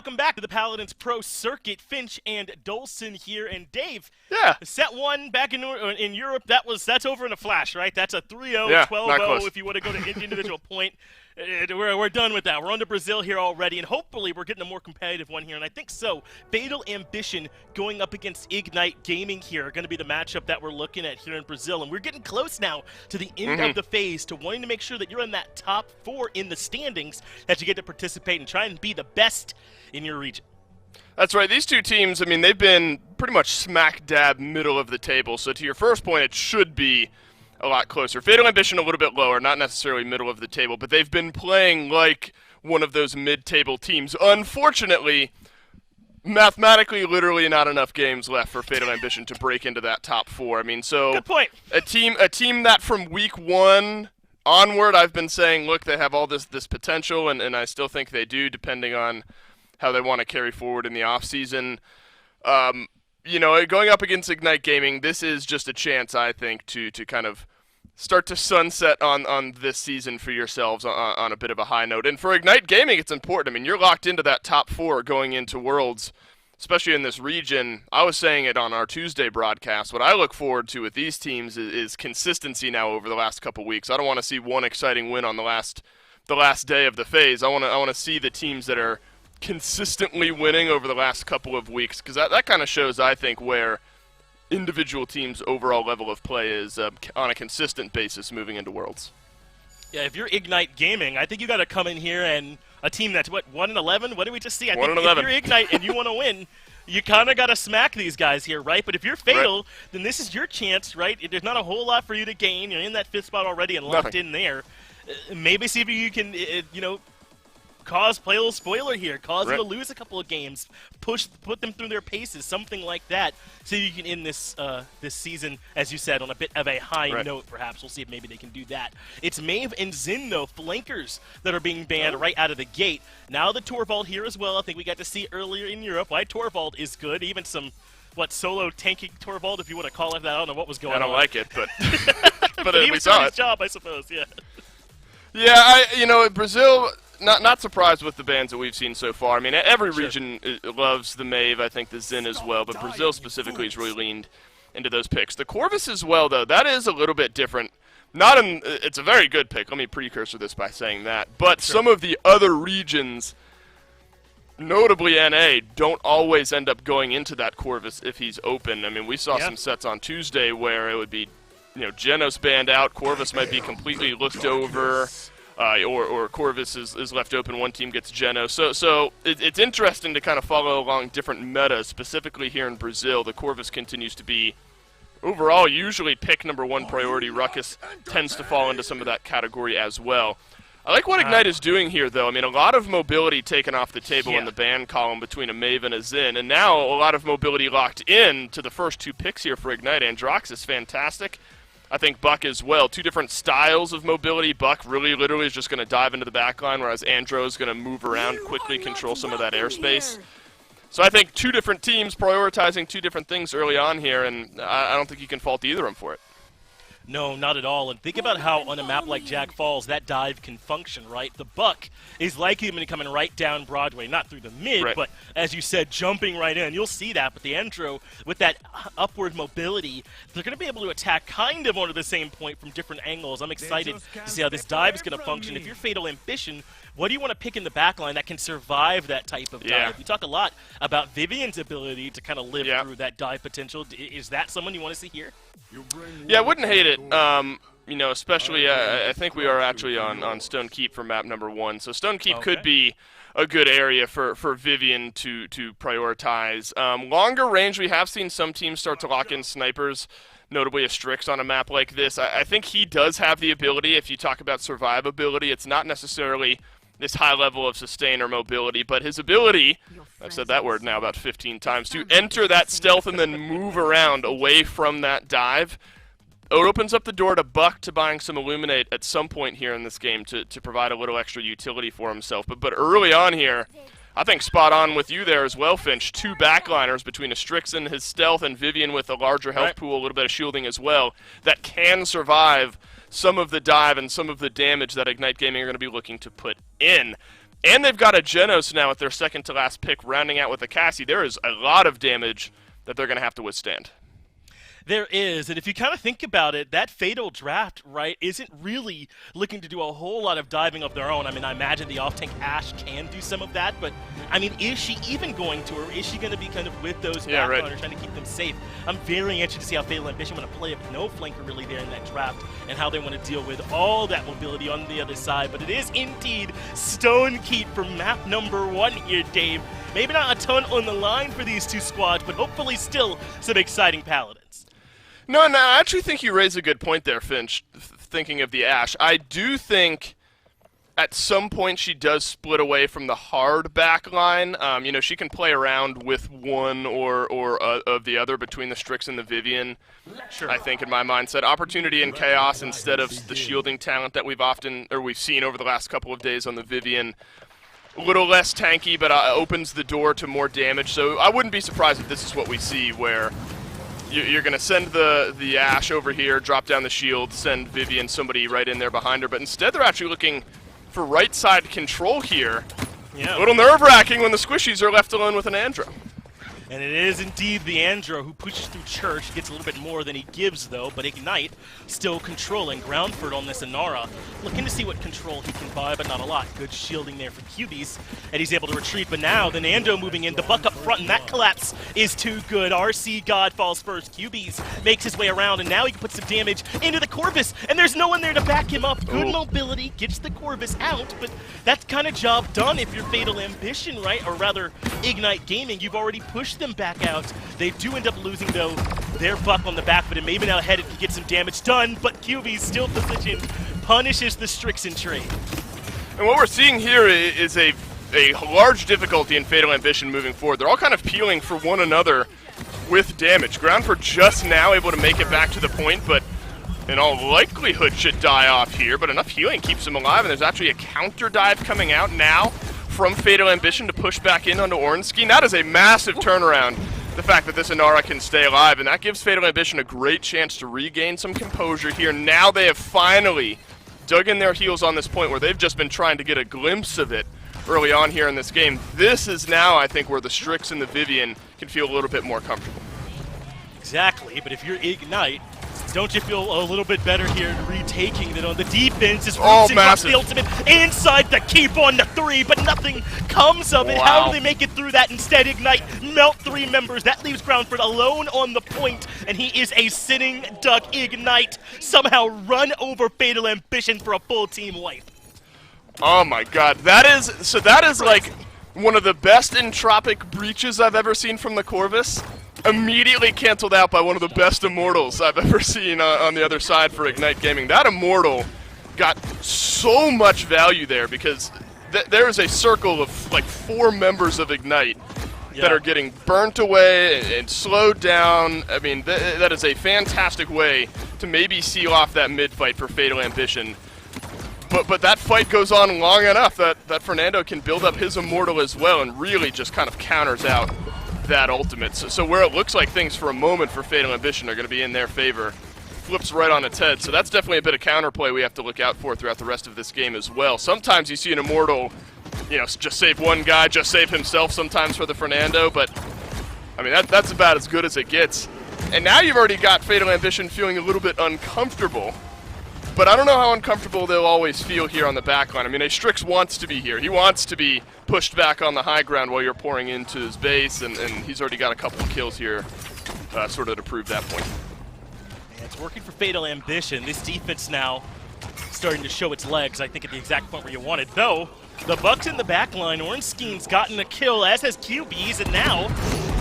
welcome back to the Paladins Pro Circuit. Finch and Dolson here, and Dave. Yeah. Set one back in Europe. That's over in a flash, right? That's a 3-0, Yeah, 12-0 if you want to go to individual point. We're done with that. We're on to Brazil here already, and hopefully we're getting a more competitive one here, and I think so. Fatal Ambition going up against Ignite Gaming here are going to be the matchup that we're looking at here in Brazil, and we're getting close now to the end of the phase, to wanting to make sure that you're in that top 4 in the standings, that you get to participate and try and be the best in your region. That's right. These two teams, I mean, they've been pretty much smack dab middle of the table, so to your first point, it should be a lot closer. Fatal Ambition a little bit lower, not necessarily middle of the table, but they've been playing like one of those mid-table teams. Unfortunately, mathematically, literally not enough games left for Fatal Ambition to break into that top 4. I mean, so good point. A team that from week 1 onward, I've been saying, look, they have all this potential, and I still think they do, depending on how they want to carry forward in the offseason. You know, going up against Ignite Gaming, this is just a chance, I think, to kind of start to sunset on this season for yourselves on a bit of a high note. And for Ignite Gaming, it's important. I mean, you're locked into that top 4 going into Worlds, especially in this region. I was saying it on our Tuesday broadcast. What I look forward to with these teams is consistency now over the last couple weeks. I don't want to see one exciting win on the last day of the phase. I want to see the teams that are consistently winning over the last couple of weeks, because that kind of shows, I think, where individual teams' overall level of play is on a consistent basis moving into Worlds. Yeah, if you're Ignite Gaming, I think you got to come in here, and a team that's, 1-11? What did we just see? I think 1-11. If you're Ignite and you want to win, you kind of got to smack these guys here, right? But if you're Fatal, then this is your chance, right? There's not a whole lot for you to gain. You're in that 5th spot already and locked in there. Maybe see if you can, cause play a little spoiler here, cause them to lose a couple of games, put them through their paces, something like that, so you can end this season, as you said, on a bit of a high note. Perhaps we'll see if maybe they can do that. It's Maeve and Zin, though, flankers that are being banned right out of the gate. Now the Torvald here as well. I think we got to see earlier in Europe why Torvald is good. Even some solo tanking Torvald, if you want to call it that. I don't know what was going on. I don't like it, but but we he was saw doing it. his job, I suppose. Yeah. Yeah, Brazil. Not surprised with the bans that we've seen so far. I mean, every region loves the Maeve, I think the Zin as well, but Brazil specifically has really leaned into those picks. The Corvus as well, though, that is a little bit different. It's a very good pick. Let me precursor this by saying that. But some of the other regions, notably NA, don't always end up going into that Corvus if he's open. I mean, we saw some sets on Tuesday where it would be, Genos banned out, Corvus might be completely looked over. Or Corvus is left open, one team gets Geno. So it's interesting to kind of follow along different metas, specifically here in Brazil. The Corvus continues to be, overall, usually pick number 1 priority. Ruckus tends to fall into some of that category as well. I like what Ignite is doing here, though. I mean, a lot of mobility taken off the table in the ban column between a Maeve and a Zin, and now a lot of mobility locked in to the first 2 picks here for Ignite. Androx is fantastic. I think Buck as well. 2 different styles of mobility. Buck really literally is just going to dive into the backline, whereas Andro is going to move around, quickly control some of that airspace. So I think 2 different teams prioritizing 2 different things early on here, and I don't think you can fault either of them for it. No, not at all. And think about how on a map like Jack Falls, that dive can function, right? The Buck is likely going to be coming right down Broadway, not through the mid, but as you said, jumping right in. You'll see that, but the Andro, with that upward mobility, they're going to be able to attack kind of onto the same point from different angles. I'm excited to see how this dive is going to function. If you're Fatal Ambition, what do you want to pick in the backline that can survive that type of dive? We talk a lot about Vivian's ability to kind of live through that dive potential. Is that someone you want to see here? Yeah, I wouldn't hate it. Especially I think we are actually on Stone Keep for map number 1. So Stone Keep could be a good area for Vivian to prioritize. Longer range, we have seen some teams start to lock in snipers, notably a Strix on a map like this. I think he does have the ability. If you talk about survivability, it's not necessarily this high level of sustain or mobility, but his ability, I've said that word now about 15 times, to enter that stealth and then move around away from that dive, it opens up the door to Buck to buying some Illuminate at some point here in this game to provide a little extra utility for himself. But early on here, I think spot on with you there as well, Finch. 2 backliners between a Strix and his stealth and Vivian with a larger health pool, a little bit of shielding as well, that can survive some of the dive and some of the damage that Ignite Gaming are going to be looking to put in. And they've got a Genos now with their second-to-last pick, rounding out with a Cassie. There is a lot of damage that they're going to have to withstand. There is, and if you kind of think about it, that Fatal draft, right, isn't really looking to do a whole lot of diving of their own. I mean, I imagine the off-tank Ashe can do some of that, but, I mean, is she even going to, or is she going to be kind of with those backliners trying to keep them safe? I'm very interested to see how Fatal Ambition want to play with no flanker really there in that draft, and how they want to deal with all that mobility on the other side. But it is indeed Stone Keep for map number 1 here, Dave. Maybe not a ton on the line for these two squads, but hopefully still some exciting Paladins. No, I actually think you raise a good point there, Finch, thinking of the Ashe. I do think at some point she does split away from the hard back line. You know, she can play around with one or of the other between the Strix and the Vivian. Sure. I think in my mindset, Opportunity and Chaos instead of the shielding talent that we've seen over the last couple of days on the Vivian. A little less tanky, but opens the door to more damage. So I wouldn't be surprised if this is what we see, where you're going to send the Ashe over here, drop down the shield, send Vivian somebody right in there behind her, but instead they're actually looking for right side control here. Yeah. A little nerve-wracking when the squishies are left alone with an Andro. And it is indeed the Andro who pushes through Church, gets a little bit more than he gives though, but Ignite still controlling Groundford on this Inara. Looking to see what control he can buy, but not a lot. Good shielding there for QBs, and he's able to retreat, but now the Nando moving in, the buck up front, and that collapse is too good. RC God falls first, QBs makes his way around, and now he can put some damage into the Corvus, and there's no one there to back him up. Good mobility, gets the Corvus out, but that's kind of job done if you're Fatal Ambition, right? Or rather, Ignite Gaming, you've already pushed them back out. They do end up losing, though, their buck on the back, but it maybe now headed to get some damage done, but QB still positioned, punishes the Strix in trade. And what we're seeing here is a large difficulty in Fatal Ambition moving forward. They're all kind of peeling for one another with damage. Groundford just now able to make it back to the point, but in all likelihood should die off here, but enough healing keeps him alive, and there's actually a counter dive coming out now from Fatal Ambition to push back in onto Ornstein. That is a massive turnaround, the fact that this Inara can stay alive, and that gives Fatal Ambition a great chance to regain some composure here. Now they have finally dug in their heels on this point where they've just been trying to get a glimpse of it early on here in this game. This is now, I think, where the Strix and the Vivian can feel a little bit more comfortable. Exactly, but if you're Ignite, don't you feel a little bit better here retaking it on the defense? Is massive. The ultimate inside the keep on the 3, but nothing comes of it. Wow. How do they make it through that? Instead, Ignite melt 3 members. That leaves Groundford alone on the point, and he is a sitting duck. Ignite somehow run over Fatal Ambition for a full team wipe. Oh my god, that is like one of the best entropic breaches I've ever seen from the Corvus. Immediately canceled out by one of the best Immortals I've ever seen on the other side for Ignite Gaming. That Immortal got so much value there because there is a circle of like 4 members of Ignite that are getting burnt away and slowed down. I mean, that is a fantastic way to maybe seal off that mid-fight for Fatal Ambition. But that fight goes on long enough that Fernando can build up his Immortal as well and really just kind of counters out that ultimate. So where it looks like things for a moment for Fatal Ambition are going to be in their favor, flips right on its head. So that's definitely a bit of counterplay we have to look out for throughout the rest of this game as well. Sometimes you see an Immortal, you know, just save one guy, just save himself sometimes for the Fernando, but I mean, that's about as good as it gets. And now you've already got Fatal Ambition feeling a little bit uncomfortable. But I don't know how uncomfortable they'll always feel here on the backline. I mean, a Strix wants to be here. He wants to be pushed back on the high ground while you're pouring into his base, and he's already got a couple of kills here sort of to prove that point. And it's working for Fatal Ambition. This defense now starting to show its legs, I think, at the exact point where you wanted. Though, the Bucks in the backline, Ornstein's gotten a kill, as has QBs, and now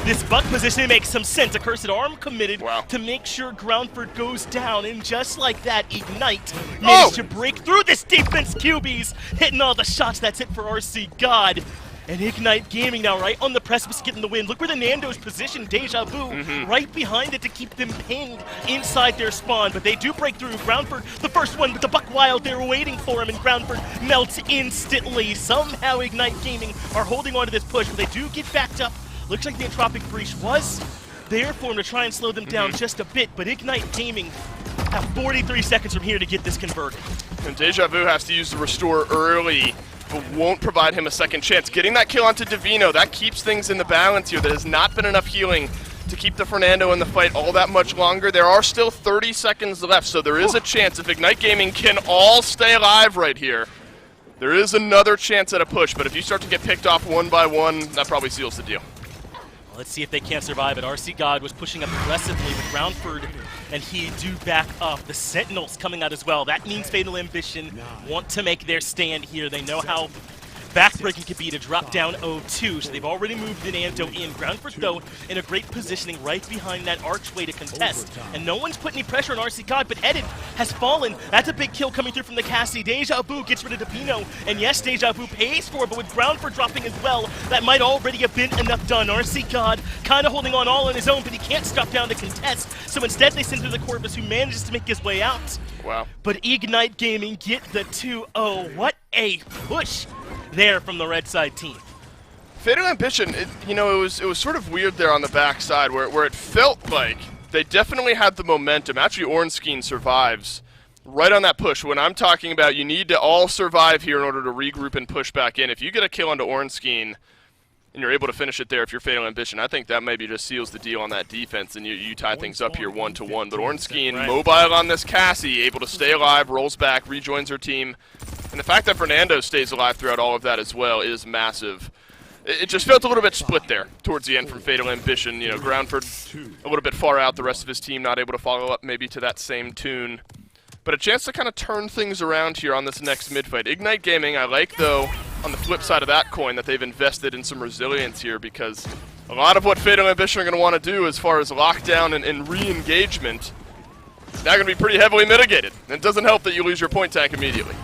this Buck position makes some sense. A Cursed Arm committed to make sure Groundford goes down, and just like that, Ignite managed to break through this defense. QBs hitting all the shots. That's it for RC God. And Ignite Gaming now right on the precipice getting the win. Look where the Nando's positioned, Deja Vu, right behind it to keep them pinned inside their spawn. But they do break through. Groundford, the first one with the Buck Wild, they're waiting for him, and Groundford melts instantly. Somehow Ignite Gaming are holding on to this push, but they do get backed up. Looks like the Entropic Breach was there for him to try and slow them down just a bit, but Ignite Gaming have 43 seconds from here to get this converted. And Deja Vu has to use the restore early but won't provide him a second chance. Getting that kill onto Divino, that keeps things in the balance here. There has not been enough healing to keep the Fernando in the fight all that much longer. There are still 30 seconds left, so there is a chance if Ignite Gaming can all stay alive right here. There is another chance at a push, but if you start to get picked off one by one, that probably seals the deal. Let's see if they can survive it. RC God was pushing up aggressively with Groundford, and he do back up. The Sentinels coming out as well. That means Fatal Ambition want to make their stand here. They know how backbreaking could be to drop down 0-2, so they've already moved an Ando in. Groundford, though, in a great positioning right behind that archway to contest. And no one's put any pressure on RC God, but Headed has fallen. That's a big kill coming through from the Cassie. Deja Vu gets rid of Depino, and yes, Deja Vu pays for it, but with Groundford dropping as well, that might already have been enough done. RC God kind of holding on all on his own, but he can't stop down to contest, so instead they send through the Corvus, who manages to make his way out. Wow. But Ignite Gaming get the 2-0. What a push there from the red side team. Fatal Ambition, it was sort of weird there on the backside where it felt like they definitely had the momentum. Actually, Ornstein survives right on that push. When I'm talking about you need to all survive here in order to regroup and push back in. If you get a kill onto Ornstein and you're able to finish it there if you're Fatal Ambition, I think that maybe just seals the deal on that defense and you tie things up here 1-1. But Ornstein, mobile on this Cassie, able to stay alive, rolls back, rejoins her team. And the fact that Fernando stays alive throughout all of that as well is massive. It just felt a little bit split there towards the end from Fatal Ambition. You know, Groundford a little bit far out, the rest of his team not able to follow up maybe to that same tune. But a chance to kind of turn things around here on this next mid-fight. Ignite Gaming, I like, though, on the flip side of that coin, that they've invested in some resilience here, because a lot of what Fatal Ambition are going to want to do as far as lockdown and re-engagement is now going to be pretty heavily mitigated. And it doesn't help that you lose your point tank immediately.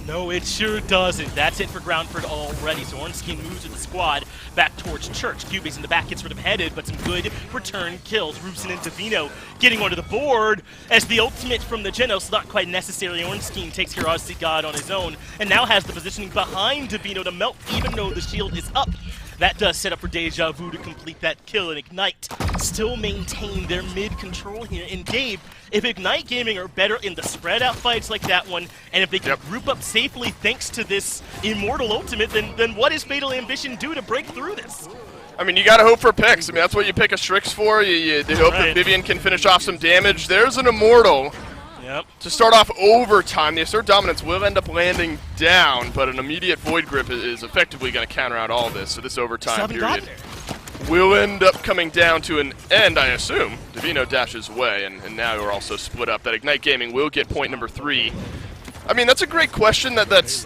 No, it sure doesn't. That's it for Groundford already. So Ornstein moves with the squad back towards Church. Cubase in the back gets rid of Headed, but some good return kills. Rubson and Divino getting onto the board as the ultimate from the Genos, not quite necessary. Ornstein takes care of Ozzy God on his own and now has the positioning behind Divino to melt even though the shield is up. That does set up for Deja Vu to complete that kill, and Ignite still maintain their mid-control here. And Gabe, if Ignite Gaming are better in the spread-out fights like that one, and if they can group up safely thanks to this Immortal Ultimate, then what does Fatal Ambition do to break through this? I mean, you gotta hope for picks. I mean, that's what you pick a Strix for. You hope that Vivian can finish off some damage. There's an Immortal. To start off overtime, the Assert Dominance will end up landing down, but an immediate Void Grip is effectively going to counter out all this. So this overtime period will end up coming down to an end, I assume. Divino dashes away, and now we're also split up. That Ignite Gaming will get point number 3. I mean, that's a great question that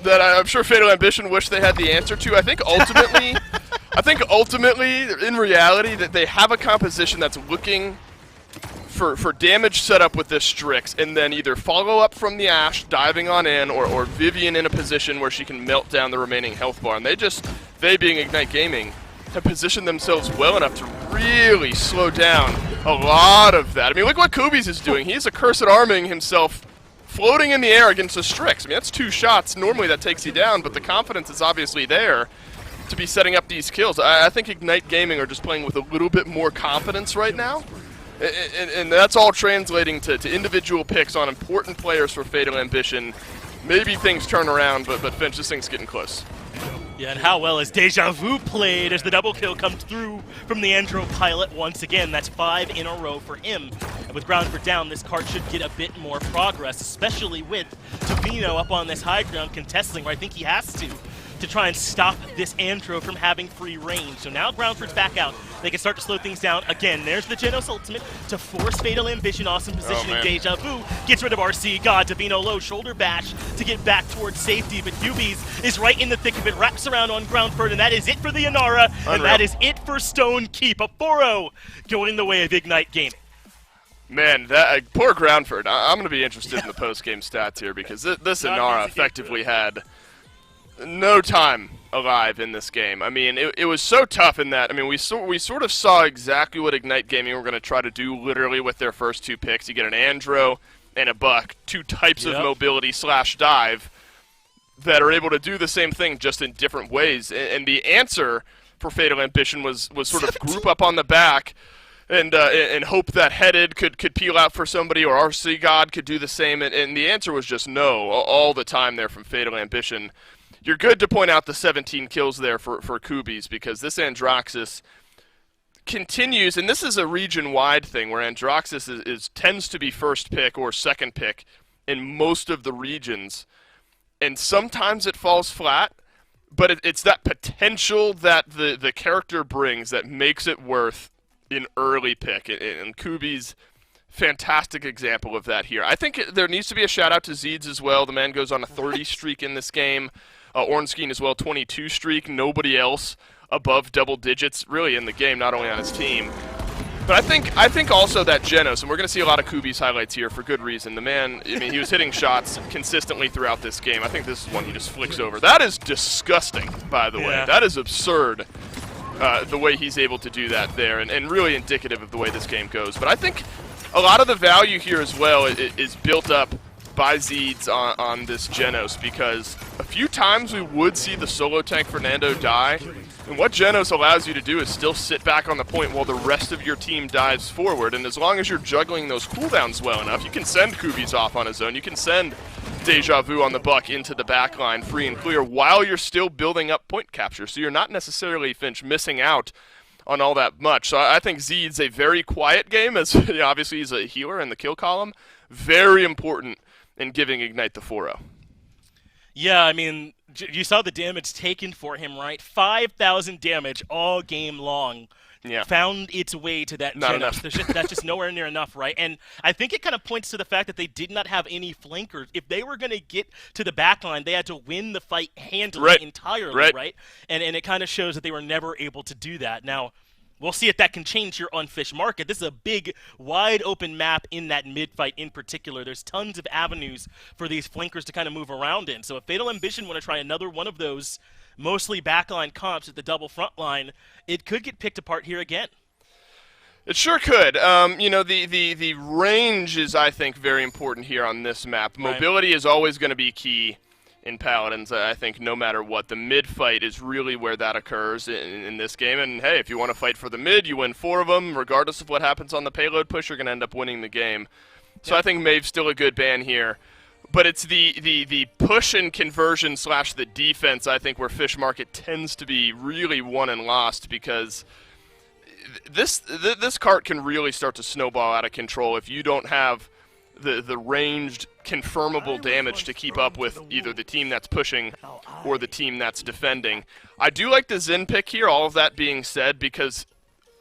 I'm sure Fatal Ambition wish they had the answer to. I think ultimately, in reality, that they have a composition that's looking for damage set up with this Strix, and then either follow up from the Ashe, diving on in, or Vivian in a position where she can melt down the remaining health bar. And they being Ignite Gaming, have positioned themselves well enough to really slow down a lot of that. I mean, look what Kubi's is doing. He's accursed arming himself, floating in the air against a Strix. I mean, that's 2 shots. Normally that takes you down, but the confidence is obviously there to be setting up these kills. I think Ignite Gaming are just playing with a little bit more confidence right now. And that's all translating to individual picks on important players for Fatal Ambition. Maybe things turn around, but Finch, this thing's getting close. Yeah, and how well has Deja Vu played as the double kill comes through from the Andro pilot once again. That's 5 in a row for him. And with Groundford down, this card should get a bit more progress, especially with Divino up on this high ground contesting, where I think he has to try and stop this Andro from having free range. So now Groundford's back out. They can start to slow things down. Again, there's the Genos ultimate to force Fatal Ambition. Awesome positioning. Deja Vu gets rid of RC God. Divino low shoulder bash to get back towards safety, but Hubie's is right in the thick of it, wraps around on Groundford, and that is it for the Inara, and that is it for Stone Keep. A 4-0 going the way of Ignite Gaming. Man, that poor Groundford. I'm going to be interested in the post-game stats here, because this Inara effectively had no time alive in this game. I mean, it was so tough in that. I mean, we sort of saw exactly what Ignite Gaming were going to try to do literally with their first 2 picks. You get an Andro and a Buck, 2 types of mobility / dive that are able to do the same thing just in different ways. And the answer for Fatal Ambition was sort of group up on the back and hope that Headed could peel out for somebody, or RC God could do the same. And the answer was just no all the time there from Fatal Ambition. you're good to point out the 17 kills there for Kubies, because this Androxus continues, and this is a region-wide thing where Androxus tends to be first pick or second pick in most of the regions, and sometimes it falls flat, but it's that potential that the character brings that makes it worth an early pick, and Kubies, fantastic example of that here. I think there needs to be a shout-out to Zeeds as well. The man goes on a 30 streak in this game. Ornstein as well, 22 streak. Nobody else above double digits really in the game, not only on his team. But I think also that Genos, and we're going to see a lot of Kubies highlights here for good reason. The man, I mean, he was hitting shots consistently throughout this game. I think this is one he just flicks over. That is disgusting, by the way. That is absurd, the way he's able to do that there, and really indicative of the way this game goes. But I think a lot of the value here as well is built up by Zeeds on this Genos, because a few times we would see the solo tank Fernando die, and what Genos allows you to do is still sit back on the point while the rest of your team dives forward, and as long as you're juggling those cooldowns well enough, you can send Kubies off on his own, you can send Deja Vu on the buck into the back line free and clear while you're still building up point capture, so you're not necessarily, Finch, missing out on all that much. So I think Zeed's a very quiet game, as obviously he's a healer in the kill column, very important in giving Ignite the 4-0. Yeah, I mean, you saw the damage taken for him, right? 5,000 damage all game long. Yeah. Found its way to that Genos. That's just nowhere near enough, right? And I think it kind of points to the fact that they did not have any flankers. If they were going to get to the backline, they had to win the fight handily entirely, right? And it kind of shows that they were never able to do that. Now, we'll see if that can change here on Fish Market. This is a big, wide-open map in that mid-fight in particular. There's tons of avenues for these flankers to kind of move around in. So if Fatal Ambition want to try another one of those mostly backline comps at the double front line, it could get picked apart here again. It sure could. You know, the range is, I think, very important here on this map. Mobility is always going to be key in Paladins, I think, no matter what. The mid-fight is really where that occurs in this game. And, hey, if you want to fight for the mid, you win 4 of them. Regardless of what happens on the payload push, you're going to end up winning the game. So I think Maeve's still a good ban here. But it's the push and conversion / the defense, I think, where Fish Market tends to be really won and lost, because this cart can really start to snowball out of control if you don't have the ranged, confirmable damage to keep up with either the team that's pushing or the team that's defending. I do like the Zen pick here, all of that being said, because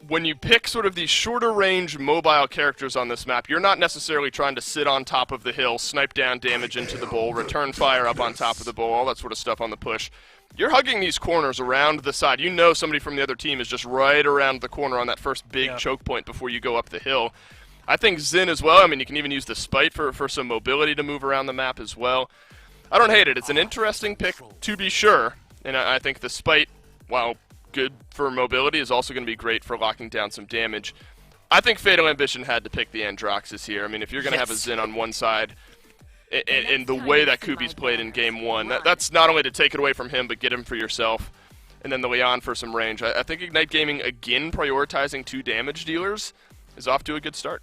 when you pick sort of these shorter range mobile characters on this map, you're not necessarily trying to sit on top of the hill, snipe down damage into the bowl, return fire up on top of the bowl, all that sort of stuff on the push. You're hugging these corners around the side. You know somebody from the other team is just right around the corner on that first big choke point before you go up the hill. I think Zin as well. I mean, you can even use the Spite for some mobility to move around the map as well. I don't hate it. It's an interesting pick, to be sure. And I think the Spite, while good for mobility, is also going to be great for locking down some damage. I think Fatal Ambition had to pick the Androxus here. I mean, if you're going to have a Zin on one side, in the way that Kubi's played in Game 1, that's not only to take it away from him, but get him for yourself. And then the Leon for some range. I think Ignite Gaming, again, prioritizing 2 damage dealers is off to a good start.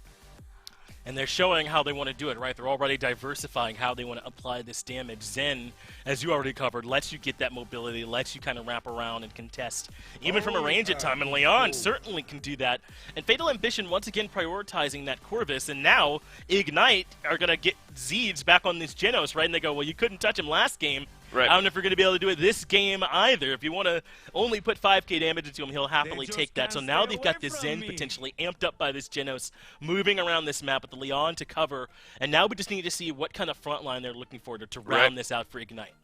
And they're showing how they want to do it, right? They're already diversifying how they want to apply this damage. Zen, as you already covered, lets you get that mobility, lets you kind of wrap around and contest, even from a range at time. And Leon certainly can do that. And Fatal Ambition, once again, prioritizing that Corvus. And now Ignite are going to get Zeeds back on this Genos, right? And they go, well, you couldn't touch him last game. Right. I don't know if you're going to be able to do it this game either. If you want to only put 5k damage into him, he'll happily take that. So now they've got this Zen potentially amped up by this Genos, moving around this map with the Leon to cover. And now we just need to see what kind of front line they're looking for to round this out for Ignite.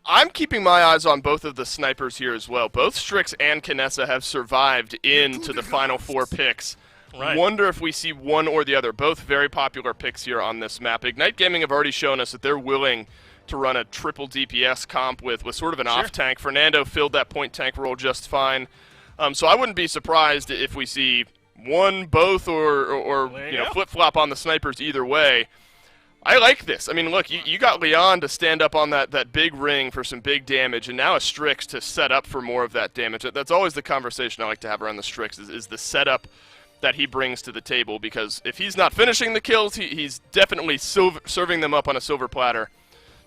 I'm keeping my eyes on both of the snipers here as well. Both Strix and Kinessa have survived into the final 4 picks. Right. Wonder if we see one or the other. Both very popular picks here on this map. Ignite Gaming have already shown us that they're willing to run a triple DPS comp with sort of an off tank. Fernando filled that point tank role just fine. So I wouldn't be surprised if we see one, both, or you know, flip-flop on the snipers either way. I like this. I mean, look, you got Leon to stand up on that big ring for some big damage, and now a Strix to set up for more of that damage. That's always the conversation I like to have around the Strix, is the setup that he brings to the table, because if he's not finishing the kills, he's definitely serving them up on a silver platter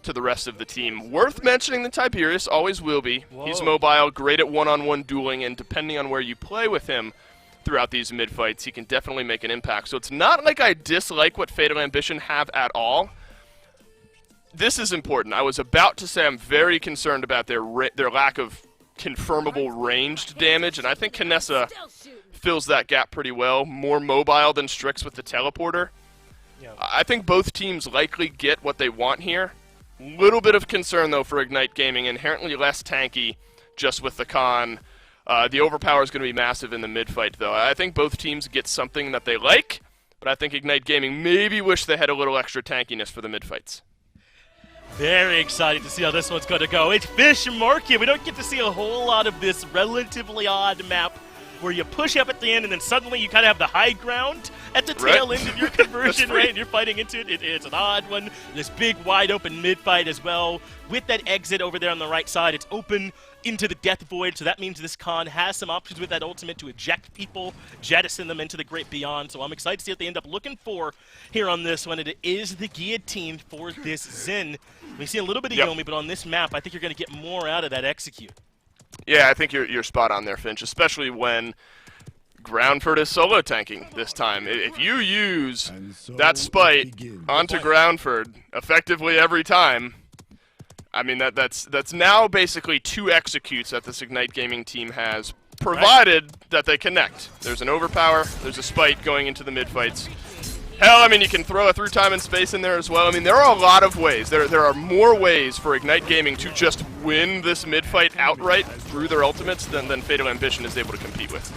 to the rest of the team. Worth mentioning the Tiberius, always will be. Whoa. He's mobile, great at one-on-one dueling, and depending on where you play with him throughout these mid-fights, he can definitely make an impact. So it's not like I dislike what Fatal Ambition have at all. This is important. I was about to say I'm very concerned about their lack of confirmable ranged damage, and I think Kinessa fills that gap pretty well. More mobile than Strix with the teleporter. Yeah. I think both teams likely get what they want here. Little bit of concern, though, for Ignite Gaming. Inherently less tanky just with the Khan. The overpower is going to be massive in the mid-fight, though. I think both teams get something that they like, but I think Ignite Gaming maybe wish they had a little extra tankiness for the mid-fights. Very excited to see how this one's going to go. It's Fish Market. We don't get to see a whole lot of this relatively odd map where you push up at the end and then suddenly you kind of have the high ground at the tail end of your conversion, right? And you're fighting into it. It's an odd one. This big, wide open mid-fight as well. With that exit over there on the right side, it's open into the Death Void, so that means this Khan has some options with that ultimate to eject people, jettison them into the great beyond, so I'm excited to see what they end up looking for here on this one. It is the guillotine for this Zen. We see a little bit of Yomi, but on this map, I think you're going to get more out of that execute. Yeah, I think you're spot on there, Finch, especially when Groundford is solo tanking this time. If you use that spite onto Groundford effectively every time, I mean, that's now basically 2 executes that this Ignite Gaming team has, provided that they connect. There's an overpower, there's a spite going into the mid-fights. Hell, I mean, you can throw a through time and space in there as well. I mean, there are a lot of ways. There are more ways for Ignite Gaming to just win this mid-fight outright through their ultimates than Fatal Ambition is able to compete with.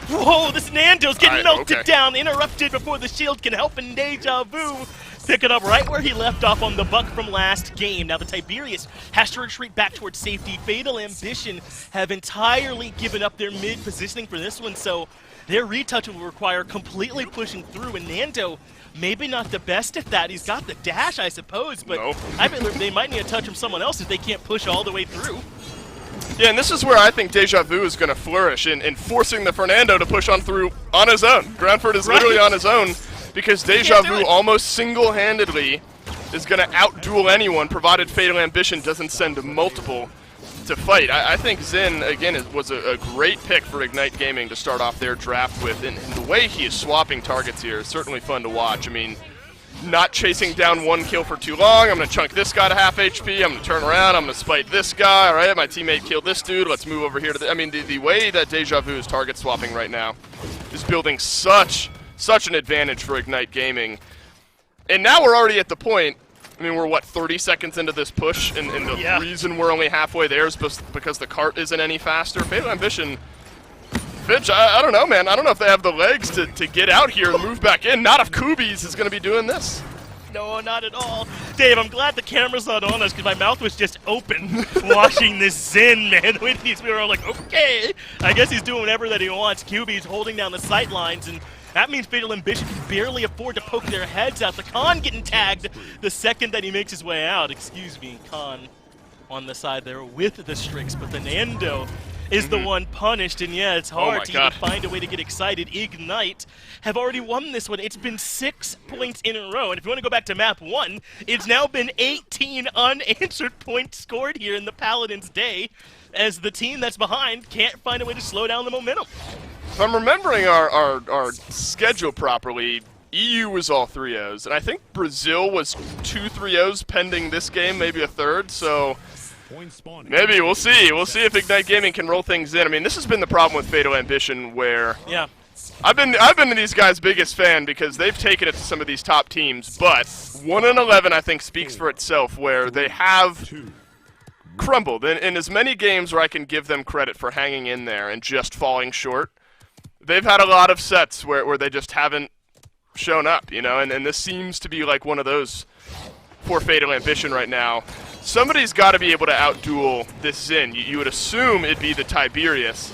Whoa, this Nando's getting melted down, interrupted before the shield can help, and Deja Vu pick it up right where he left off on the buck from last game. Now the Tiberius has to retreat back towards safety. Fatal Ambition have entirely given up their mid positioning for this one, so their retouch will require completely pushing through, and Nando maybe not the best at that. He's got the dash, I suppose, but I bet they might need a touch from someone else if they can't push all the way through. Yeah, and this is where I think Deja Vu is going to flourish in forcing the Fernando to push on through on his own. Groundford is literally on his own because Deja Vu almost single-handedly is going to out-duel anyone, provided Fatal Ambition doesn't send multiple to fight. I think Zen, again, was a great pick for Ignite Gaming to start off their draft with, and the way he is swapping targets here is certainly fun to watch. I mean, not chasing down one kill for too long. I'm going to chunk this guy to half HP. I'm going to turn around. I'm going to spite this guy. All right, my teammate killed this dude. Let's move over here to I mean, the way that Deja Vu is target swapping right now is building such an advantage for Ignite Gaming. And now we're already at the point, I mean, we're, what, 30 seconds into this push, and the reason we're only halfway there is because the cart isn't any faster. Fatal Ambition, Finch, I don't know, man. I don't know if they have the legs to get out here and move back in. Not if Kubies is going to be doing this. No, not at all. Dave, I'm glad the camera's not on us because my mouth was just open watching this Zen, man. We were all like, okay, I guess he's doing whatever that he wants. QB's holding down the sight lines, and that means Fatal Ambition can barely afford to poke their heads out. The Khan getting tagged the second that he makes his way out. Excuse me, Khan on the side there with the Strix, but the Nando is the one punished, and yeah, it's hard to even find a way to get excited. Ignite have already won this one. It's been 6 points in a row, and if you want to go back to map 1, it's now been 18 unanswered points scored here in the Paladins' day, as the team that's behind can't find a way to slow down the momentum. If I'm remembering our schedule properly, EU was all 3-0s, and I think Brazil was 2 3-0s pending this game, maybe a third, so maybe we'll see. We'll see if Ignite Gaming can roll things in. I mean, this has been the problem with Fatal Ambition, where I've been these guys' biggest fan because they've taken it to some of these top teams, but 1-11 I think speaks for itself, where they have crumbled in as many games where I can give them credit for hanging in there and just falling short. They've had a lot of sets where they just haven't shown up, you know, and this seems to be like one of those for Fatal Ambition right now. Somebody's got to be able to outduel this Zen. You would assume it'd be the Tiberius.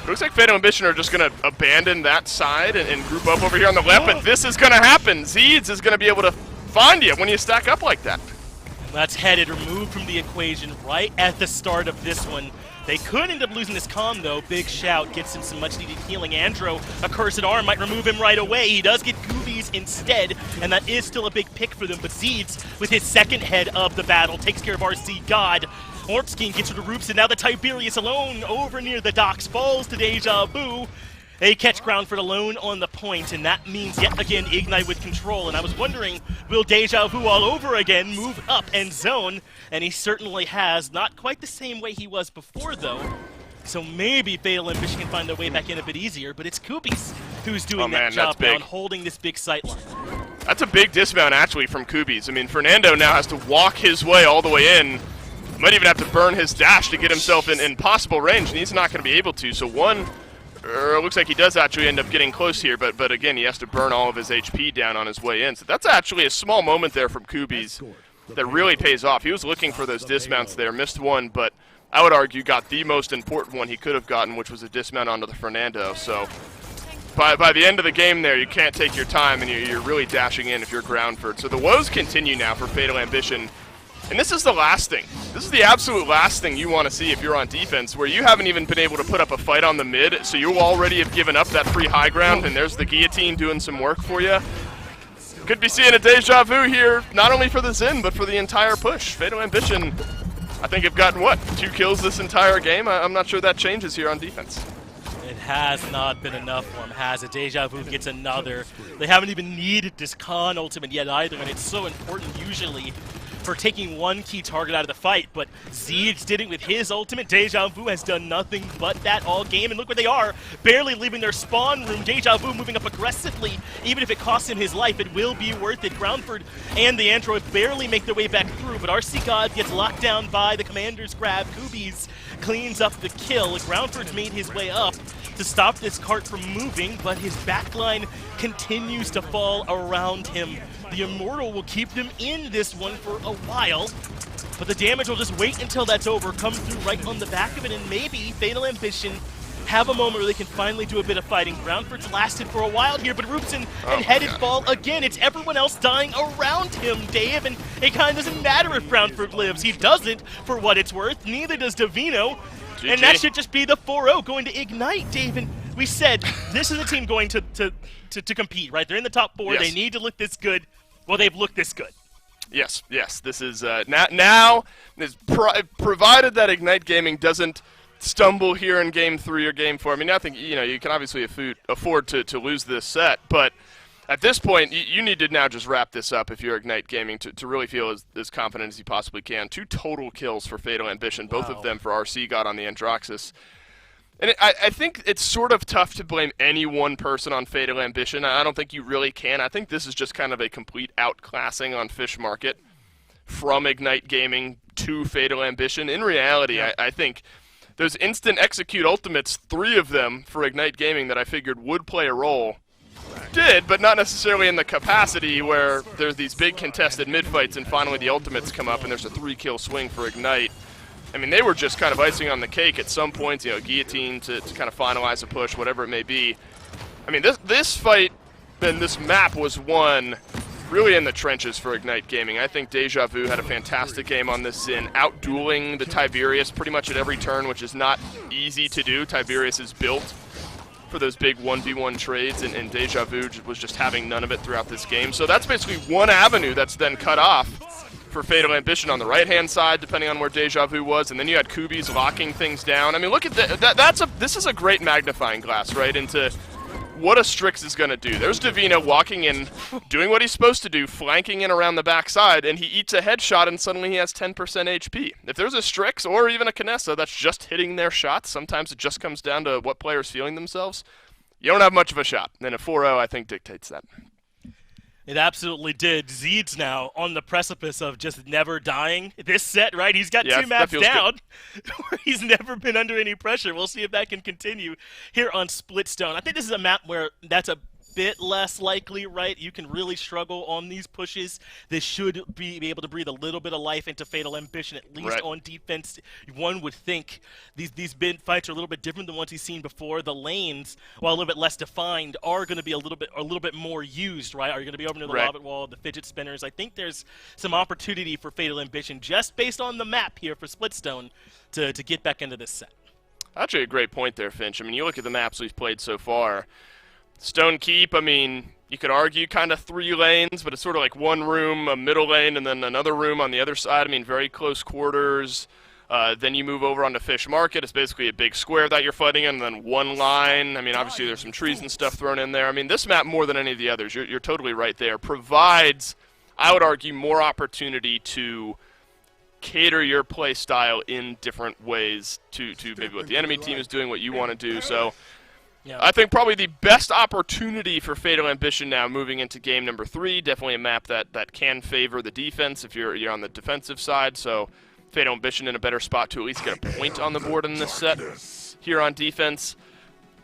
It looks like Fatal Ambition are just going to abandon that side and group up over here on the left, but this is going to happen. Zeeds is going to be able to find you when you stack up like that. That's headed, removed from the equation right at the start of this one. They could end up losing this Khan, though. Big shout gets him some much-needed healing. Andro, a cursed arm, might remove him right away. He does get Goobies Coobies instead, and that is still a big pick for them. But Zeeds, with his second head of the battle, takes care of RC God. Orpskin gets to the roofs, and now the Tiberius alone over near the docks falls to Deja Vu. They catch ground for the lone on the point, and that means yet again Ignite with control. And I was wondering, will Deja Vu all over again move up and zone? And he certainly has. Not quite the same way he was before, though. So maybe Fatal Ambition can find their way back in a bit easier, but it's Kubies who's doing that job now and holding this big sight line. That's a big dismount, actually, from Kubies. I mean, Fernando now has to walk his way all the way in. Might even have to burn his dash to get himself in possible range, and he's not going to be able to. So looks like he does actually end up getting close here, but again, he has to burn all of his HP down on his way in. So that's actually a small moment there from Kubies that really pays off. He was looking for those dismounts there, missed one, but I would argue got the most important one he could have gotten, which was a dismount onto the Fernando. So by the end of the game there, you can't take your time, and you're really dashing in if you're Groundford. So the woes continue now for Fatal Ambition. And this is the last thing. This is the absolute last thing you want to see if you're on defense, where you haven't even been able to put up a fight on the mid, so you already have given up that free high ground, and there's the guillotine doing some work for you. Could be seeing a Deja Vu here, not only for the Xin, but for the entire push. Fatal Ambition, I think, have gotten, 2 kills this entire game? I'm not sure that changes here on defense. It has not been enough for him, has it? Deja Vu gets another. They haven't even needed this Khan ultimate yet either, and it's so important usually for taking one key target out of the fight, but Zeeds did it with his ultimate. Deja Vu has done nothing but that all game, and look where they are, barely leaving their spawn room. Deja Vu moving up aggressively. Even if it costs him his life, it will be worth it. Groundford and the Android barely make their way back through, but RC God gets locked down by the Commander's grab. Kubies cleans up the kill. Groundford's made his way up to stop this cart from moving, but his backline continues to fall around him. The Immortal will keep them in this one for a while, but the damage will just wait until that's over, come through right on the back of it, and maybe Fatal Ambition have a moment where they can finally do a bit of fighting. Groundford's lasted for a while here, but Roopson and Headed fall again. It's everyone else dying around him, Dave, and it kind of doesn't matter if Groundford lives. He doesn't, for what it's worth. Neither does Davino. GG. And that should just be the 4-0 going to Ignite, Dave. And we said this is a team going to compete, right? They're in the top 4. Yes. They need to look this good. Well, they've looked this good. Yes. This is now provided that Ignite Gaming doesn't stumble here in Game 3 or Game 4. I mean, I think you can obviously afford to lose this set, but at this point, you need to now just wrap this up if you're Ignite Gaming to really feel as confident as you possibly can. 2 total kills for Fatal Ambition, both of them for RC God on the Androxus. And I think it's sort of tough to blame any one person on Fatal Ambition. I don't think you really can. I think this is just kind of a complete outclassing on Fish Market from Ignite Gaming to Fatal Ambition. In reality, I think those instant execute ultimates, 3 of them for Ignite Gaming that I figured would play a role, did, but not necessarily in the capacity where there's these big contested mid-fights and finally the ultimates come up and there's a 3-kill swing for Ignite. I mean, they were just kind of icing on the cake at some points, guillotine to kind of finalize a push, whatever it may be. I mean, this fight and this map was won really in the trenches for Ignite Gaming. I think Deja Vu had a fantastic game on this Xin, out-dueling the Tiberius pretty much at every turn, which is not easy to do. Tiberius is built for those big 1v1 trades, and Deja Vu was just having none of it throughout this game. So that's basically one avenue that's then cut off for Fatal Ambition on the right-hand side, depending on where Deja Vu was, and then you had Kubies locking things down. I mean, look at that. This is a great magnifying glass, right, into what a Strix is going to do. There's Davina walking in, doing what he's supposed to do, flanking in around the backside, and he eats a headshot, and suddenly he has 10% HP. If there's a Strix or even a Kinessa that's just hitting their shots, sometimes it just comes down to what player's feeling themselves, you don't have much of a shot. And a 4-0, I think, dictates that. It absolutely did. Zeed's now on the precipice of just never dying this set, right? He's got 2 maps down where he's never been under any pressure. We'll see if that can continue here on Splitstone. I think this is a map where that's a bit less likely, right? You can really struggle on these pushes. This should be able to breathe a little bit of life into Fatal Ambition, at least on defense. One would think these bid fights are a little bit different than ones he's seen before. The lanes, while a little bit less defined, are going to be a little bit more used, right? Are you going to be over near the Lobbit Wall, the fidget spinners? I think there's some opportunity for Fatal Ambition just based on the map here for Splitstone to get back into this set. Actually, a great point there, Finch. I mean, you look at the maps we've played so far. Stone Keep, I mean, You could argue kind of 3 lanes, but it's sort of like one room, a middle lane, and then another room on the other side. I mean, very close quarters. Then you move over onto Fish Market. It's basically a big square that you're fighting in, and then one line. I mean, obviously there's some trees and stuff thrown in there. I mean, this map, more than any of the others, you're totally right there, provides, I would argue, more opportunity to cater your play style in different ways to maybe what the enemy team is doing, what you want to do. So yeah. I think probably the best opportunity for Fatal Ambition now moving into game number 3. Definitely a map that can favor the defense if you're on the defensive side. So Fatal Ambition in a better spot to at least get a point on the board in this set here on defense.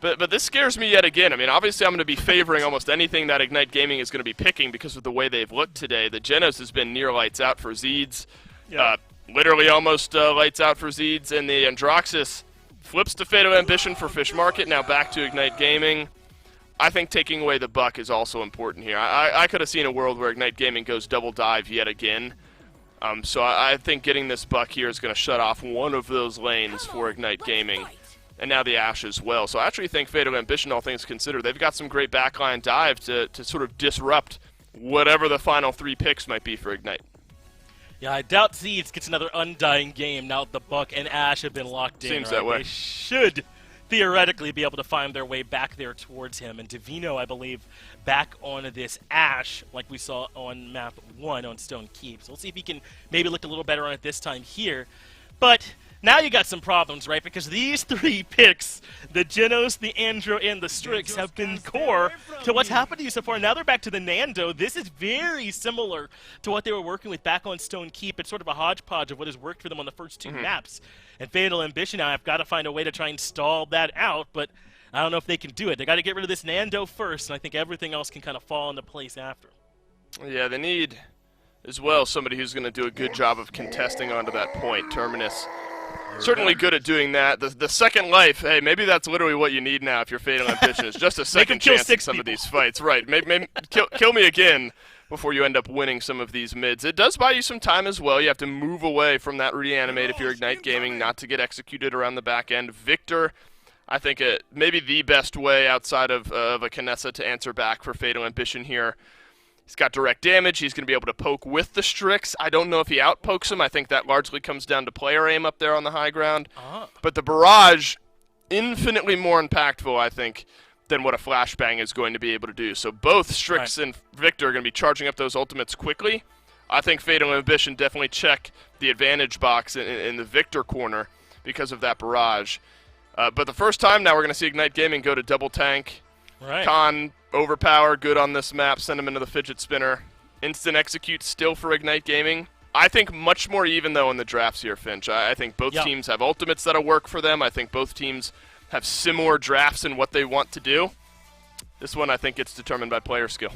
But this scares me yet again. I mean, obviously I'm going to be favoring almost anything that Ignite Gaming is going to be picking because of the way they've looked today. The Genos has been near lights out for Zeeds. Yeah. Literally almost lights out for Zeeds, and the Androxus flips to Fatal Ambition for Fish Market, now back to Ignite Gaming. I think taking away the buck is also important here. I could have seen a world where Ignite Gaming goes double dive yet again. So I think getting this buck here is going to shut off one of those lanes for Ignite Gaming, and now the Ash as well. So I actually think Fatal Ambition, all things considered, they've got some great backline dive to sort of disrupt whatever the final 3 picks might be for Ignite. Yeah, I doubt Zeeds gets another Undying game now that the Buck and Ash have been locked in. Seems that way. They should theoretically be able to find their way back there towards him. And Divino, I believe, back on this Ash like we saw on map 1 on Stone Keep. So we'll see if he can maybe look a little better on it this time here. But now you got some problems, right? Because these 3 picks, the Genos, the Andro, and the Strix, have been core to what's happened to you so far. Now they're back to the Nando. This is very similar to what they were working with back on Stone Keep. It's sort of a hodgepodge of what has worked for them on the first 2 maps. And Fatal Ambition, now I've got to find a way to try and stall that out, but I don't know if they can do it. They got to get rid of this Nando first, and I think everything else can kind of fall into place after. Yeah, they need, as well, somebody who's going to do a good job of contesting onto that point. Terminus certainly good at doing that. The second life, hey, maybe that's literally what you need now if you're Fatal Ambition. It's just a second chance in some of these fights. Right, maybe kill me again before you end up winning some of these mids. It does buy you some time as well. You have to move away from that reanimate if you're Ignite Gaming, not to get executed around the back end. Victor, I think maybe the best way outside of a Kinessa to answer back for Fatal Ambition here. He's got direct damage. He's going to be able to poke with the Strix. I don't know if he outpokes him. I think that largely comes down to player aim up there on the high ground. But the barrage, infinitely more impactful, I think, than what a flashbang is going to be able to do. So both Strix and Victor are going to be charging up those ultimates quickly. I think Fatal Ambition definitely check the advantage box in the Victor corner because of that barrage. But the first time now we're going to see Ignite Gaming go to double tank. Right. Khan, overpower, good on this map, send him into the fidget spinner. Instant execute still for Ignite Gaming. I think much more even, though, in the drafts here, Finch. I think both teams have ultimates that'll work for them. I think both teams have similar drafts in what they want to do. This one, I think, gets determined by player skill.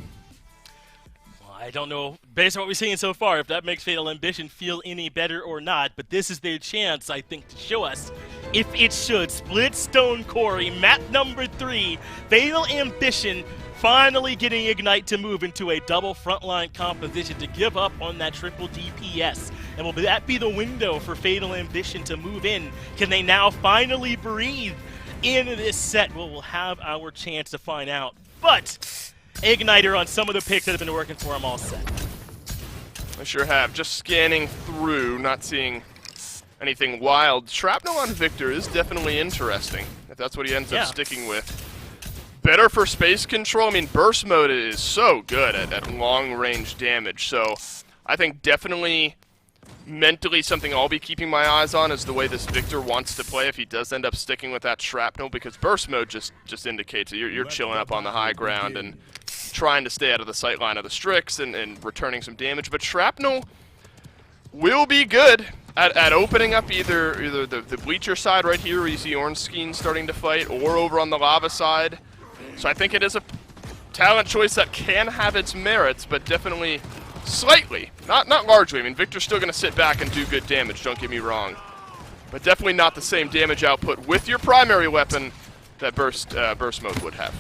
Well, I don't know, based on what we've seen so far, if that makes Fatal Ambition feel any better or not, but this is their chance, I think, to show us if it should. Split Stone Quarry, map number 3, Fatal Ambition finally getting Ignite to move into a double frontline composition to give up on that triple DPS. And will that be the window for Fatal Ambition to move in? Can they now finally breathe into this set? Well, we'll have our chance to find out. But Igniter on some of the picks that have been working for them all set. I sure have. Just scanning through, not seeing anything wild. Shrapnel on Victor is definitely interesting, if that's what he ends up sticking with. Better for space control. I mean, burst mode is so good at long-range damage, so I think definitely mentally something I'll be keeping my eyes on is the way this Victor wants to play if he does end up sticking with that shrapnel, because burst mode just indicates that you're chilling up on the high ground and trying to stay out of the sight line of the Strix and returning some damage. But shrapnel will be good at opening up either the bleacher side right here where you see Ornstein starting to fight, or over on the lava side. So I think it is a talent choice that can have its merits, but definitely slightly, not largely. I mean, Victor's still going to sit back and do good damage, don't get me wrong. But definitely not the same damage output with your primary weapon that burst mode would have.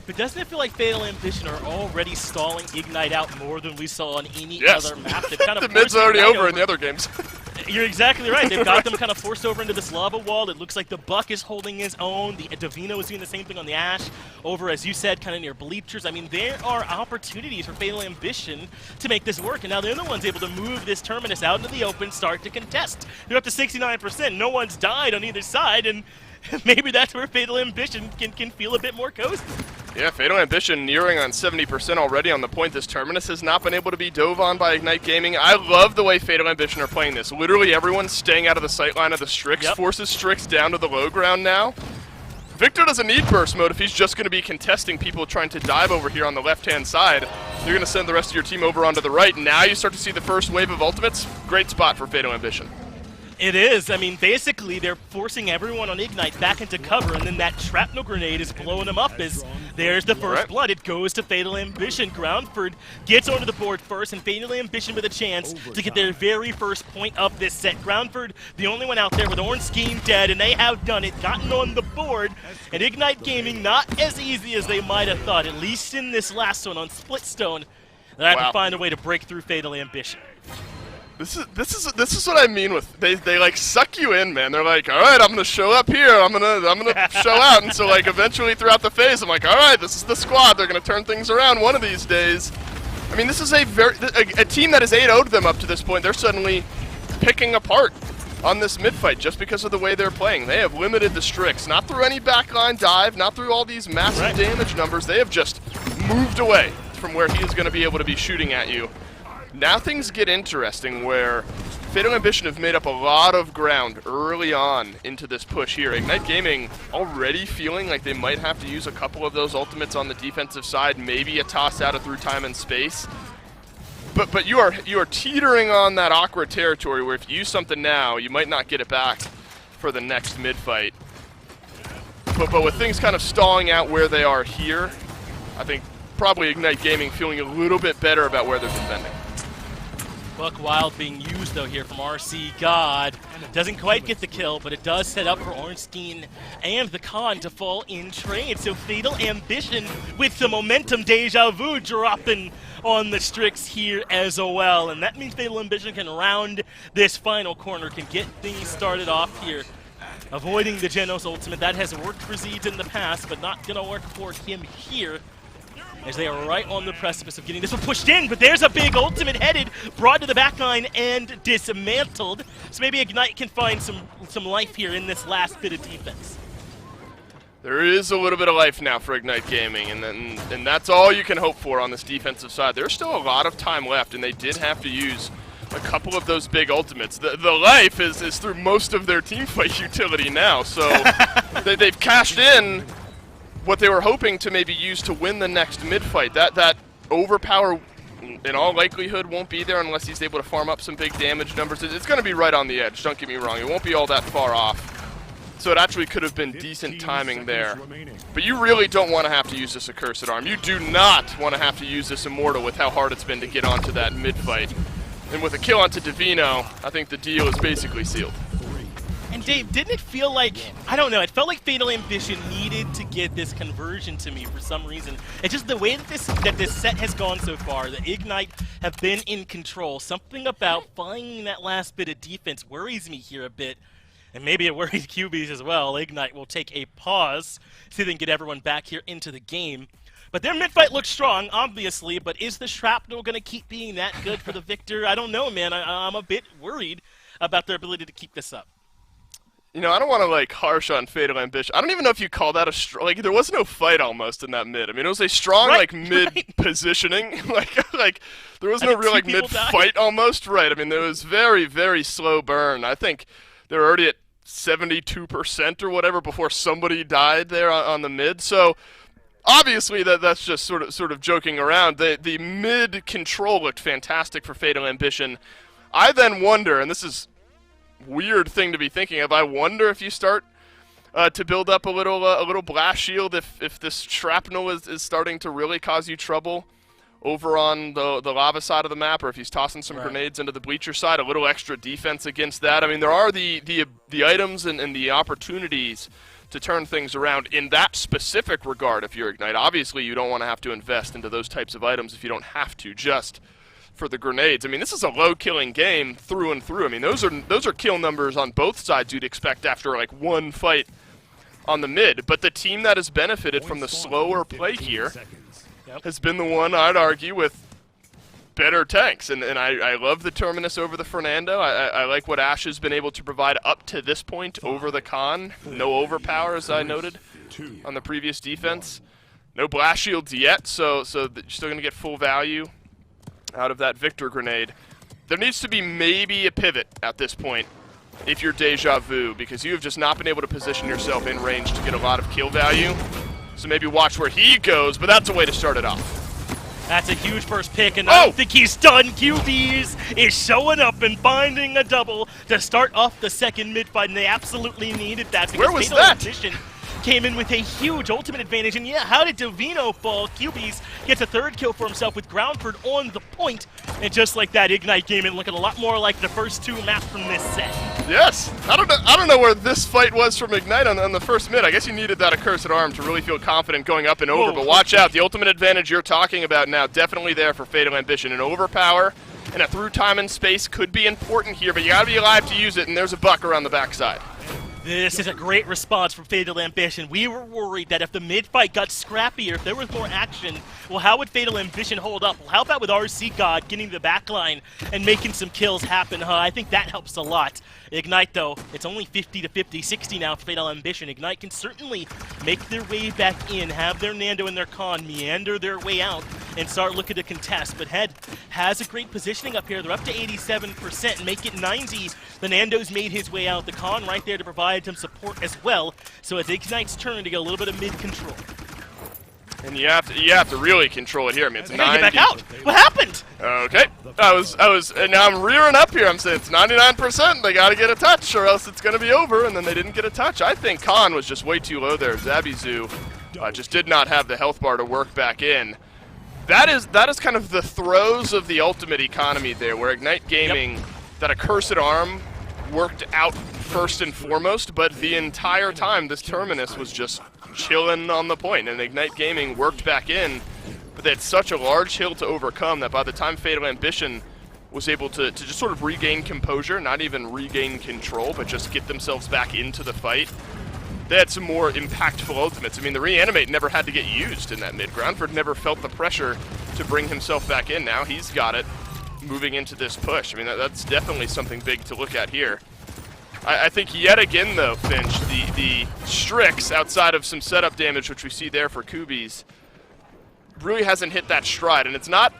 But doesn't it feel like Fatal Ambition are already stalling Ignite out more than we saw on any other map? They've kind of the mid's already over in the other games. You're exactly right. They've got them kind of forced over into this lava wall. It looks like the Buck is holding his own. The Divino is doing the same thing on the Ash. Over, as you said, kind of near Bleachers. I mean, there are opportunities for Fatal Ambition to make this work, and now they're the ones able to move this Terminus out into the open, start to contest. They're up to 69%. No one's died on either side, and maybe that's where Fatal Ambition can feel a bit more cozy. Yeah, Fatal Ambition nearing on 70% already on the point. This Terminus has not been able to be dove on by Ignite Gaming. I love the way Fatal Ambition are playing this. Literally everyone's staying out of the sightline of the Strix, forces Strix down to the low ground now. Victor doesn't need burst mode if he's just going to be contesting people trying to dive over here on the left-hand side. You're going to send the rest of your team over onto the right. Now you start to see the first wave of ultimates. Great spot for Fatal Ambition. It is. I mean, basically, they're forcing everyone on Ignite back into cover, and then that shrapnel grenade is blowing them up as there's the first blood. It goes to Fatal Ambition. Groundford gets onto the board first, and Fatal Ambition with a chance to get their very first point of this set. Groundford, the only one out there with Orange Scheme dead, and they have done it, gotten on the board. And Ignite Gaming, not as easy as they might have thought, at least in this last one on Splitstone. They have to find a way to break through Fatal Ambition. This is what I mean with they like suck you in, man. They're like, all right, I'm gonna show up here. I'm gonna show out, and so like eventually throughout the phase, I'm like, all right, this is the squad. They're gonna turn things around one of these days. I mean, this is a team that has 8-0'd them up to this point. They're suddenly picking apart on this mid fight just because of the way they're playing. They have limited the Strix, not through any backline dive, not through all these massive damage numbers. They have just moved away from where he is going to be able to be shooting at you. Now things get interesting where Fatal Ambition have made up a lot of ground early on into this push here. Ignite Gaming already feeling like they might have to use a couple of those ultimates on the defensive side, maybe a toss out of through time and space. But you are teetering on that awkward territory where if you use something now, you might not get it back for the next mid fight. But with things kind of stalling out where they are here, I think probably Ignite Gaming feeling a little bit better about where they're defending. Buck Wild being used, though, here from RC God. Doesn't quite get the kill, but it does set up for Ornstein and the Khan to fall in trade. So Fatal Ambition with the momentum deja vu dropping on the Strix here as well. And that means Fatal Ambition can round this final corner, can get things started off here. Avoiding the Genos ultimate. That has worked for Zeeds in the past, but not going to work for him here, as they are right on the precipice of getting this one pushed in, but there's a big ultimate headed, brought to the backline and dismantled. So maybe Ignite can find some life here in this last bit of defense. There is a little bit of life now for Ignite Gaming, and that's all you can hope for on this defensive side. There's still a lot of time left, and they did have to use a couple of those big ultimates. The life is through most of their teamfight utility now, so they've cashed in what they were hoping to maybe use to win the next mid-fight. That overpower, in all likelihood, won't be there unless he's able to farm up some big damage numbers. It's going to be right on the edge, don't get me wrong. It won't be all that far off. So it actually could have been decent timing there. But you really don't want to have to use this Accursed Arm. You do not want to have to use this Immortal with how hard it's been to get onto that mid-fight. And with a kill onto Divino, I think the deal is basically sealed. And Dave, didn't it feel like, I don't know, it felt like Fatal Ambition needed to get this conversion to me for some reason. It's just the way that this set has gone so far, that Ignite have been in control. Something about finding that last bit of defense worries me here a bit. And maybe it worries QBs as well. Ignite will take a pause, see if they can get everyone back here into the game. But their mid-fight looks strong, obviously, but is the Shrapnel going to keep being that good for the victor? I don't know, man. I'm a bit worried about their ability to keep this up. You know, I don't want to, like, harsh on Fatal Ambition. I don't even know if you call that a like, there was no fight almost in that mid. I mean, it was a strong, mid-positioning. like, there was no real, like, mid-fight almost. Right, I mean, there was very, very slow burn. I think they were already at 72% or whatever before somebody died there on the mid. So, obviously, that's just sort of joking around. The mid-control looked fantastic for Fatal Ambition. I then wonder, and this is weird thing to be thinking of. I wonder if you start to build up a little blast shield if this shrapnel is starting to really cause you trouble over on the lava side of the map, or if he's tossing some grenades into the bleacher side, a little extra defense against that. I mean, there are the items and the opportunities to turn things around in that specific regard if you're Ignite. Obviously, you don't want to have to invest into those types of items if you don't have to. Just for the grenades. I mean, this is a low-killing game through and through. I mean, those are kill numbers on both sides you'd expect after, like, one fight on the mid. But the team that has benefited from the slower play here has been the one, I'd argue, with better tanks. And I love the Terminus over the Fernando. I like what Ash has been able to provide up to this point over the Khan. No overpower, as I noted on the previous defense. No blast shields yet, so you're still going to get full value out of that Victor grenade. There needs to be maybe a pivot at this point if you're Deja Vu, because you have just not been able to position yourself in range to get a lot of kill value. So maybe watch where he goes, but that's a way to start it off. That's a huge first pick, and I don't think he's done. QBs is showing up and finding a double to start off the second mid-fight, and they absolutely needed that. Where was that? Came in with a huge ultimate advantage, and yeah, how did Divino fall? QBs gets a third kill for himself with Groundford on the point, and just like that, Ignite Gaming looking a lot more like the first two maps from this set. Yes, I don't know where this fight was from Ignite on the first mid. I guess you needed that accursed arm to really feel confident going up and over, but watch out, the ultimate advantage you're talking about now, definitely there for Fatal Ambition. An overpower and a through time and space could be important here, but you gotta be alive to use it, and there's a buck around the backside. This is a great response from Fatal Ambition. We were worried that if the mid-fight got scrappier, if there was more action, well, how would Fatal Ambition hold up? Well, how about with RC God getting the backline and making some kills happen, huh? I think that helps a lot. Ignite, though, it's only 50 to 50, 60 now for Fatal Ambition. Ignite can certainly make their way back in, have their Nando and their Khan meander their way out, and start looking to contest. But Head has a great positioning up here. They're up to 87%, make it 90. The Nando's made his way out. The Khan right there to provide some support as well. So it's Ignite's turn to get a little bit of mid control. And you have to really control it here. I mean, it's 90. Get back out. What happened? Okay. And now I'm rearing up here. I'm saying it's 99%. They got to get a touch, or else it's going to be over. And then they didn't get a touch. I think Khan was just way too low there. Zabizu just did not have the health bar to work back in. That is kind of the throes of the ultimate economy there, where Ignite Gaming, that accursed arm, worked out first and foremost, but the entire time this Terminus was just chilling on the point, and Ignite Gaming worked back in, but they had such a large hill to overcome that by the time Fatal Ambition was able to just sort of regain composure, not even regain control, but just get themselves back into the fight, they had some more impactful ultimates. I mean, the Reanimate never had to get used in that mid. Groundford never felt the pressure to bring himself back in. Now he's got it moving into this push. I mean, that's definitely something big to look at here. I think yet again, though, Finch, the Strix, outside of some setup damage, which we see there for Kubies, really hasn't hit that stride. And it's not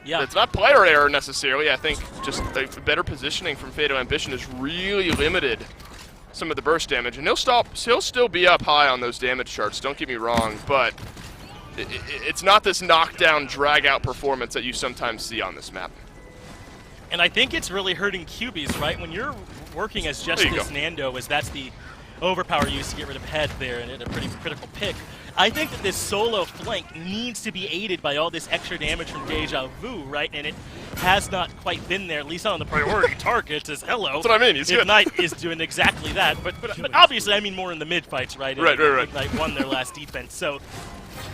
player error necessarily. I think just the better positioning from Fatal Ambition has really limited some of the burst damage. And he'll still be up high on those damage charts, don't get me wrong, but it's not this knockdown, drag-out performance that you sometimes see on this map. And I think it's really hurting QBs, right? When you're working as just this Nando, as that's the overpower used to get rid of Head there, and a pretty critical pick. I think that this solo flank needs to be aided by all this extra damage from Deja Vu, right? And it has not quite been there, at least on the priority targets, as hello. That's what I mean, he's good. Ignite is doing exactly that, but obviously I mean more in the mid-fights, right? Right. Ignite won their last defense, so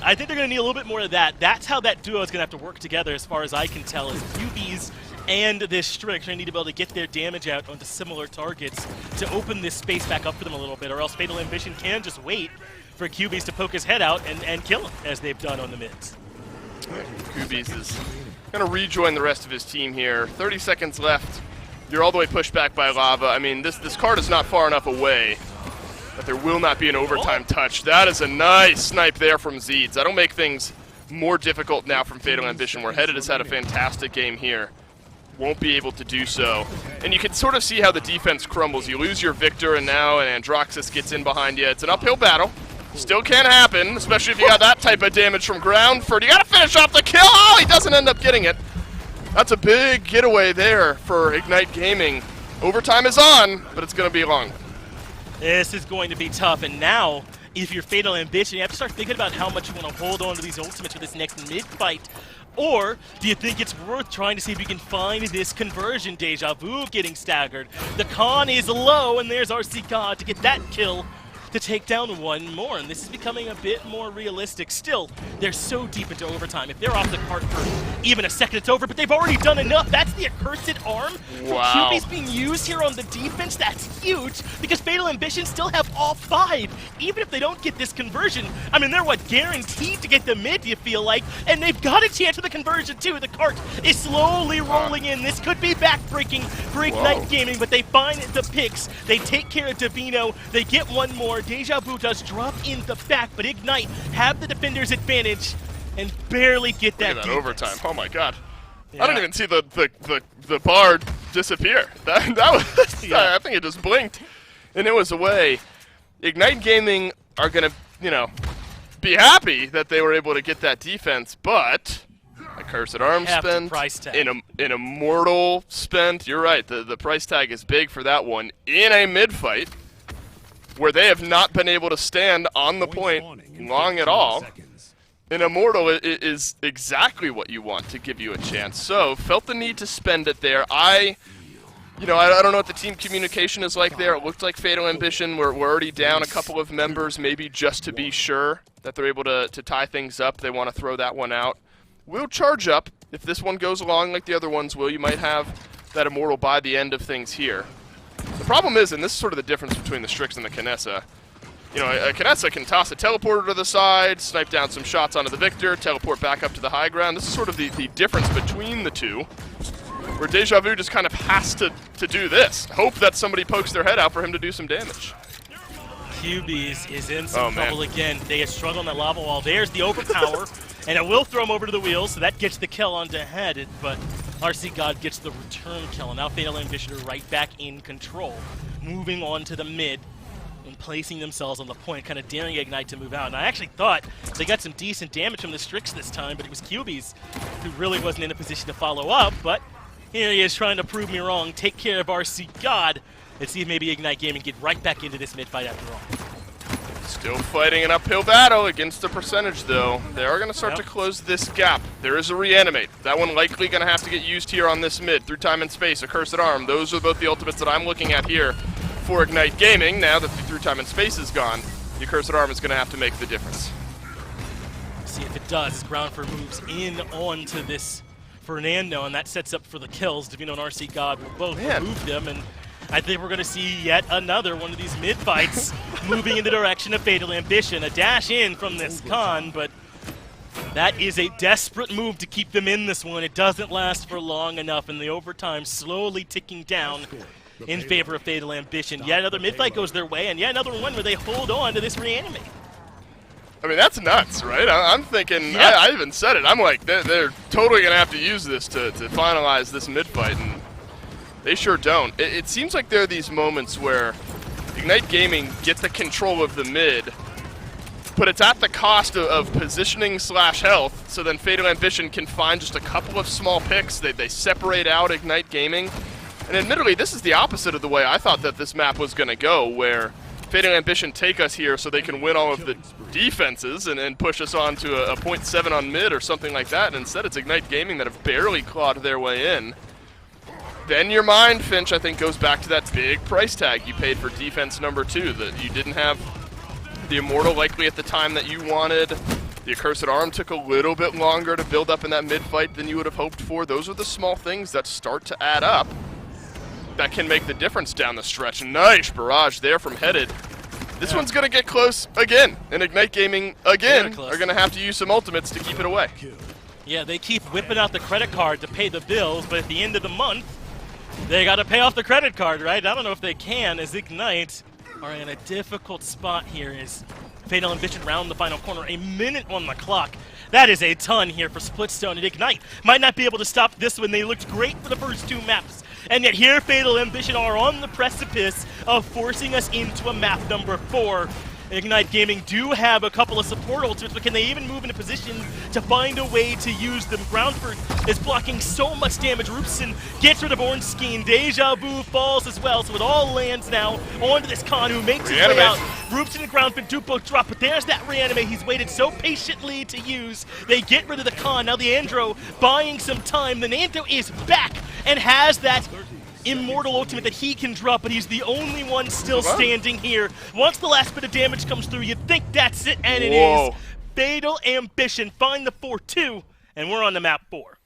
I think they're going to need a little bit more of that. That's how that duo is going to have to work together, as far as I can tell, is QBs and this Strix are going to need to be able to get their damage out onto similar targets to open this space back up for them a little bit, or else Fatal Ambition can just wait for QBs to poke his head out and kill him, as they've done on the mids. QBs is going to rejoin the rest of his team here. 30 seconds left. You're all the way pushed back by Lava. I mean, this card is not far enough away that there will not be an overtime touch. That is a nice snipe there from Zeeds. That'll make things more difficult now from Fatal Ambition, where Headed has had a fantastic game here. Won't be able to do so. And you can sort of see how the defense crumbles. You lose your Victor, and now an Androxus gets in behind you. It's an uphill battle. Still can happen, especially if you got that type of damage from Groundford. You got to finish off the kill. Oh, he doesn't end up getting it. That's a big getaway there for Ignite Gaming. Overtime is on, but it's going to be long. This is going to be tough, and now, if you're Fatal Ambition, you have to start thinking about how much you want to hold on to these ultimates for this next mid-fight. Or do you think it's worth trying to see if you can find this conversion? Deja Vu getting staggered. The Khan is low, and there's RC God to get that kill to take down one more, and this is becoming a bit more realistic. Still, they're so deep into overtime. If they're off the cart for even a second, it's over, but they've already done enough. That's the accursed arm from QB's being used here on the defense. That's huge, because Fatal Ambition still have all 5. Even if they don't get this conversion, I mean, they're what, guaranteed to get the mid, you feel like, and they've got a chance for the conversion too. The cart is slowly rolling in. This could be backbreaking for Ignite Gaming, but they find the picks. They take care of Davino. They get one more. Deja Vu does drop in the back, but Ignite have the defender's advantage and barely get that. Look at that overtime. Oh my god. Yeah. I didn't even see the bar disappear. That was yeah. I think it just blinked and it was away. Ignite Gaming are gonna, you know, be happy that they were able to get that defense, but a cursed arm spent, an immortal spent. You're right. The price tag is big for that one in a mid fight where they have not been able to stand on the point long at all. An immortal is exactly what you want to give you a chance. So felt the need to spend it there. I don't know what the team communication is like there. It looked like Fatal Ambition we're already down a couple of members, maybe just to be sure that they're able to tie things up. They want to throw that one out. We'll charge up. If this one goes along like the other ones will, you might have that immortal by the end of things here. The problem is, and this is sort of the difference between the Strix and the Kinessa, you know, a Kinessa can toss a teleporter to the side, snipe down some shots onto the Victor, teleport back up to the high ground. This is sort of the difference between the two, where Deja Vu just kind of has to do this. Hope that somebody pokes their head out for him to do some damage. QBs is in some trouble again. They have struggled on that lava wall. There's the overpower, and it will throw him over to the wheels, so that gets the kill onto head, but RC God gets the return kill, and now Fatal Ambition are right back in control. Moving on to the mid and placing themselves on the point, kind of daring Ignite to move out. And I actually thought they got some decent damage from the Strix this time, but it was QBs who really wasn't in a position to follow up, but here he is trying to prove me wrong, take care of RC God. Let's see if maybe Ignite Gaming get right back into this mid fight after all. Still fighting an uphill battle against the percentage, though. They are going to start to close this gap. There is a reanimate. That one likely going to have to get used here on this mid. Through time and space, a cursed arm. Those are both the ultimates that I'm looking at here for Ignite Gaming. Now that the through time and space is gone, the cursed arm is going to have to make the difference. See if it does. Groundford moves in onto this Fernando, and that sets up for the kills. Davino and RC God will both remove them, and I think we're going to see yet another one of these mid-fights moving in the direction of Fatal Ambition. A dash in from this Khan, but that is a desperate move to keep them in this one. It doesn't last for long enough, and the overtime slowly ticking down in favor of Fatal Ambition. Yet another mid-fight goes their way, and yet another one where they hold on to this reanimate. I mean, that's nuts, right? I'm thinking, I even said it, I'm like, they're totally going to have to use this to finalize this mid-fight, and they sure don't. It seems like there are these moments where Ignite Gaming get the control of the mid, but it's at the cost of positioning / health, so then Fatal Ambition can find just a couple of small picks. They separate out Ignite Gaming. And admittedly, this is the opposite of the way I thought that this map was going to go, where Fatal Ambition take us here so they can win all of the defenses and push us on to a 0.7 on mid or something like that. And instead, it's Ignite Gaming that have barely clawed their way in. Then your mind, Finch, I think, goes back to that big price tag you paid for defense number 2, that you didn't have the Immortal likely at the time that you wanted. The Accursed Arm took a little bit longer to build up in that mid-fight than you would have hoped for. Those are the small things that start to add up that can make the difference down the stretch. Nice barrage there from Headed. This one's going to get close again, and Ignite Gaming, again, are going to have to use some ultimates to keep it away. Yeah, they keep whipping out the credit card to pay the bills, but at the end of the month, they got to pay off the credit card, right? I don't know if they can, as Ignite are in a difficult spot here as Fatal Ambition round the final corner. A minute on the clock. That is a ton here for Splitstone, and Ignite might not be able to stop this one. They looked great for the first 2 maps, and yet here Fatal Ambition are on the precipice of forcing us into a map number 4. Ignite Gaming do have a couple of support ultimates, but can they even move into position to find a way to use them? Groundford is blocking so much damage. Roopson gets rid of Ornstein. Deja Vu falls as well, so it all lands now onto this Khan who makes his way out. Roopson and Groundford do both drop, but there's that reanimate he's waited so patiently to use. They get rid of the Khan. Now the Andro buying some time. The Nando is back and has that immortal ultimate that he can drop, but he's the only one still standing here. Once the last bit of damage comes through, you'd think that's it, and it is. Fatal Ambition find the 4-2, and we're on the map 4.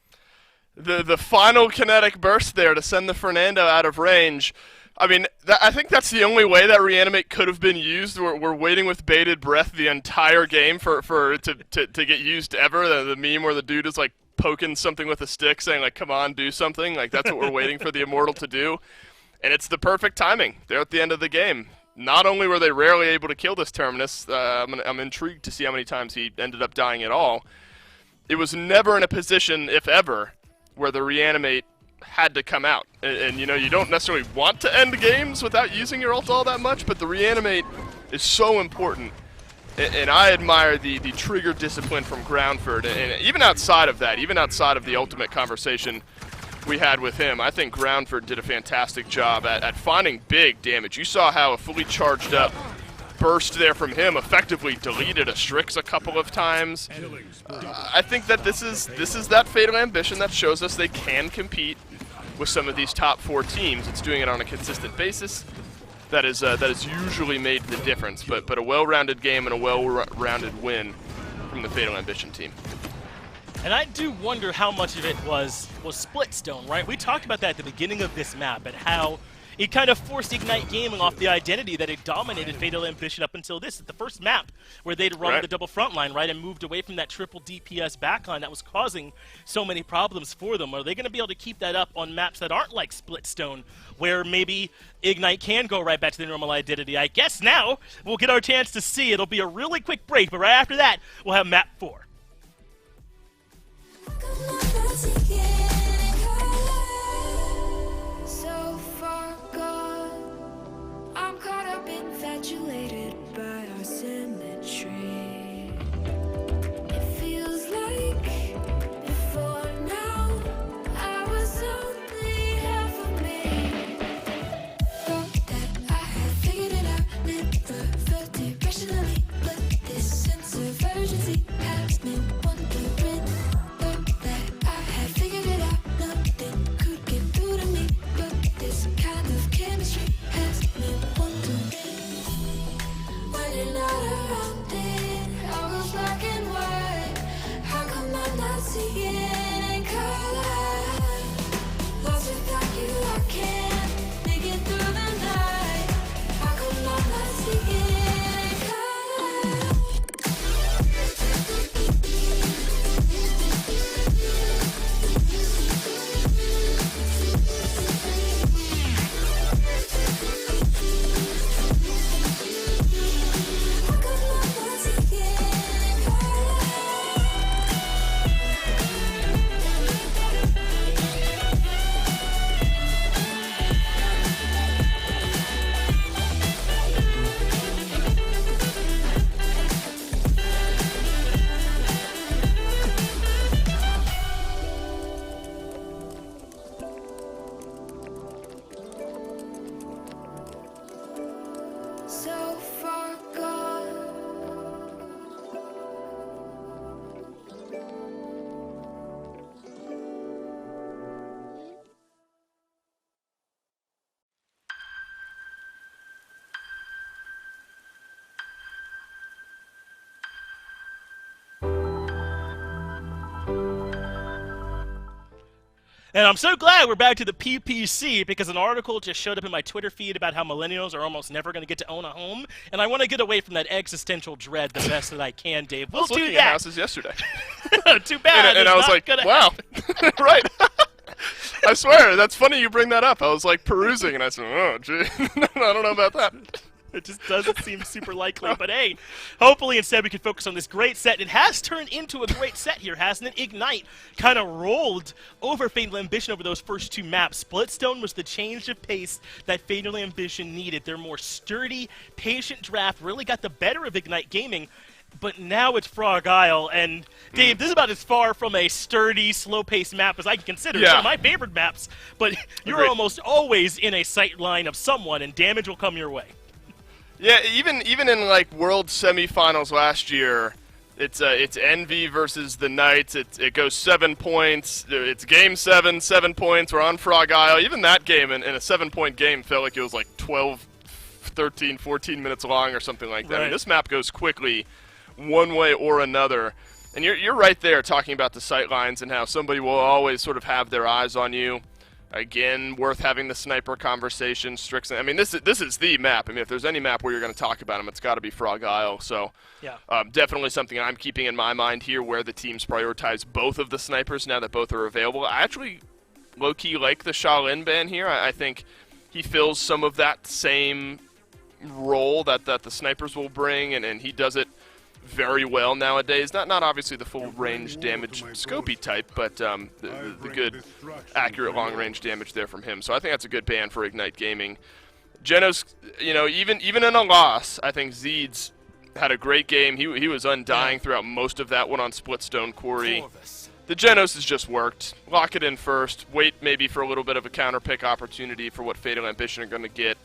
The final kinetic burst there to send the Fernando out of range. I mean, I think that's the only way that Reanimate could have been used. We're waiting with bated breath the entire game for it to get used ever. The meme where the dude is like poking something with a stick saying like, come on, do something. Like, that's what we're waiting for the Immortal to do. And it's the perfect timing. They're at the end of the game. Not only were they rarely able to kill this Terminus, I'm intrigued to see how many times he ended up dying at all. It was never in a position, if ever, where the Reanimate had to come out. And you know, you don't necessarily want to end games without using your ult all that much, but the Reanimate is so important. And I admire the trigger discipline from Groundford. And even outside of that, even outside of the ultimate conversation we had with him, I think Groundford did a fantastic job at finding big damage. You saw how a fully charged up burst there from him effectively deleted a Strix a couple of times. I think that this is that Fatal Ambition that shows us they can compete with some of these top 4 teams. It's doing it on a consistent basis. That is usually made the difference. But a well-rounded game and a well-rounded win from the Fatal Ambition team. And I do wonder how much of it was Splitstone, right? We talked about that at the beginning of this map, and how it kind of forced Ignite Gaming off the identity that it dominated Fatal Ambition up until this. It's the first map where they'd run the double front line, right, and moved away from that triple DPS backline that was causing so many problems for them. Are they going to be able to keep that up on maps that aren't like Splitstone, where maybe Ignite can go right back to their normal identity? I guess now we'll get our chance to see. It'll be a really quick break, but right after that, we'll have map 4. So far gone, I'm caught up, infatuated by our symmetry. It feels like before now, I was only half of me. Thought that I had figured it out, never felt it rationally, but this sense of urgency has me wondering. And I'm so glad we're back to the PPC, because an article just showed up in my Twitter feed about how millennials are almost never going to get to own a home, and I want to get away from that existential dread the best that I can, Dave. We'll I was looking do that. at houses yesterday. Too bad. And I was like, wow. Right. I swear, that's funny you bring that up. I was like perusing, and I said, oh, gee, I don't know about that. It just doesn't seem super likely. But hey, hopefully instead we can focus on this great set. It has turned into a great set here, hasn't it? Ignite kind of rolled over Fatal Ambition over those first 2 maps. Splitstone was the change of pace that Fatal Ambition needed. Their more sturdy, patient draft really got the better of Ignite Gaming. But now it's Frog Isle, and Dave, this is about as far from a sturdy, slow-paced map as I can consider. It's one of my favorite maps, but you're almost always in a sight line of someone, and damage will come your way. Yeah, even in like World semifinals last year, It's Envy versus the Knights. It goes 7 points. It's game 7, 7 points. We're on Frog Isle. Even that game in a 7-point game felt like it was like 12, 13, 14 minutes long or something like that. Right. I mean, this map goes quickly one way or another. And you're right there talking about the sight lines and how somebody will always sort of have their eyes on you. Again, worth having the sniper conversation. Strixon. I mean, this is the map. I mean, if there's any map where you're going to talk about them, it's got to be Frog Isle. So, yeah. Definitely something I'm keeping in my mind here, where the teams prioritize both of the snipers now that both are available. I actually low-key like the Shaolin ban here. I think he fills some of that same role that the snipers will bring, and he does it very well nowadays. Not obviously the full range damage scopey type, but the good accurate long range damage there from him. So I think that's a good ban for Ignite Gaming. Genos, you know, even in a loss, I think Zeed's had a great game. He was undying throughout most of that one on Splitstone Quarry. The Genos has just worked. Lock it in first. Wait maybe for a little bit of a counter pick opportunity for what Fatal Ambition are going to get.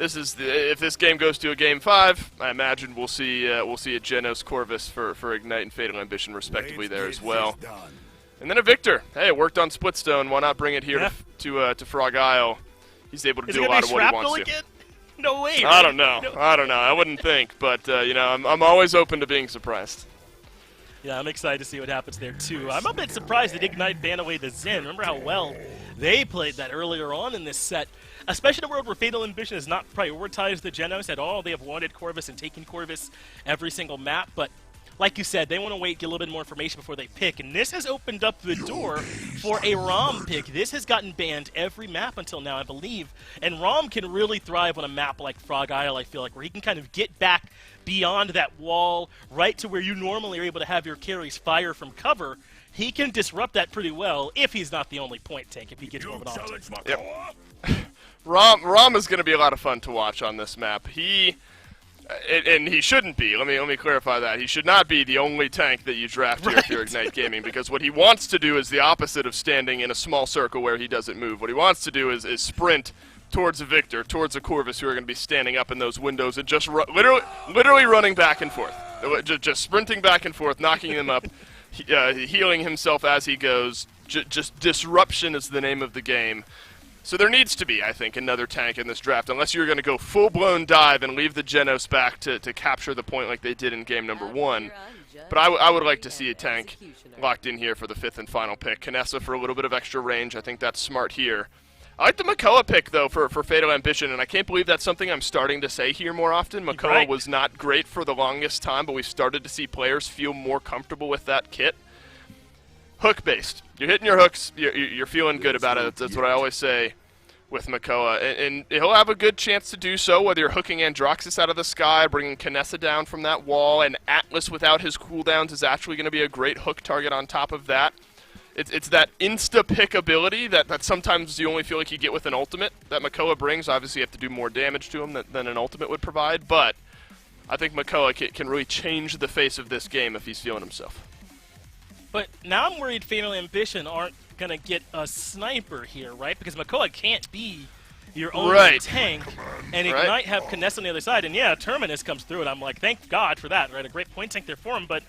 If this game goes to a game 5, I imagine we'll see a Genos Corvus for Ignite and Fatal Ambition respectively there as well. And then a Victor. Hey, it worked on Splitstone. Why not bring it here to Frog Isle? He's able to do a lot of what he wants to. Again? No way. I don't know. I don't know. I wouldn't think, but you know, I'm always open to being surprised. Yeah, I'm excited to see what happens there too. I'm a bit surprised that Ignite banned away the Zen. Remember how well they played that earlier on in this set, especially in a world where Fatal Ambition has not prioritized the Genos at all. They have wanted Corvus and taken Corvus every single map, but like you said, they want to wait, get a little bit more information before they pick, and this has opened up the door for a ROM pick. This has gotten banned every map until now, I believe, and ROM can really thrive on a map like Frog Isle, I feel like, where he can kind of get back beyond that wall, right to where you normally are able to have your carries fire from cover. He can disrupt that pretty well if he's not the only point tank, if he gets more of an opportunity. Yep. ROM is going to be a lot of fun to watch on this map. And he shouldn't be. Let me clarify that. He should not be the only tank that you draft here if you're Ignite Gaming, because what he wants to do is the opposite of standing in a small circle where he doesn't move. What he wants to do is sprint towards a Victor, towards a Corvus who are going to be standing up in those windows and just literally running back and forth. Just sprinting back and forth, knocking them up, healing himself as he goes. Just disruption is the name of the game. So there needs to be, I think, another tank in this draft, unless you're going to go full-blown dive and leave the Genos back to capture the point like they did in game number 1. But I would like to see a tank locked in here for the 5th and final pick. Kinessa for a little bit of extra range. I think that's smart here. I like the Makoa pick, though, for Fatal Ambition, and I can't believe that's something I'm starting to say here more often. Makoa was not great for the longest time, but we've started to see players feel more comfortable with that kit. Hook-based. You're hitting your hooks, you're feeling good about it. That's what I always say with Makoa. And he'll have a good chance to do so, whether you're hooking Androxus out of the sky, bringing Kinessa down from that wall, and Atlas without his cooldowns is actually going to be a great hook target on top of that. It's that insta-pick ability that sometimes you only feel like you get with an ultimate that Makoa brings. Obviously, you have to do more damage to him than an ultimate would provide, but I think Makoa can really change the face of this game if he's feeling himself. But now I'm worried Fatal Ambition aren't going to get a sniper here, right? Because Makoa can't be your only tank, and Ignite have Kinessa on the other side. And yeah, Terminus comes through, and I'm like, thank God for that, right? A great point tank there for him, but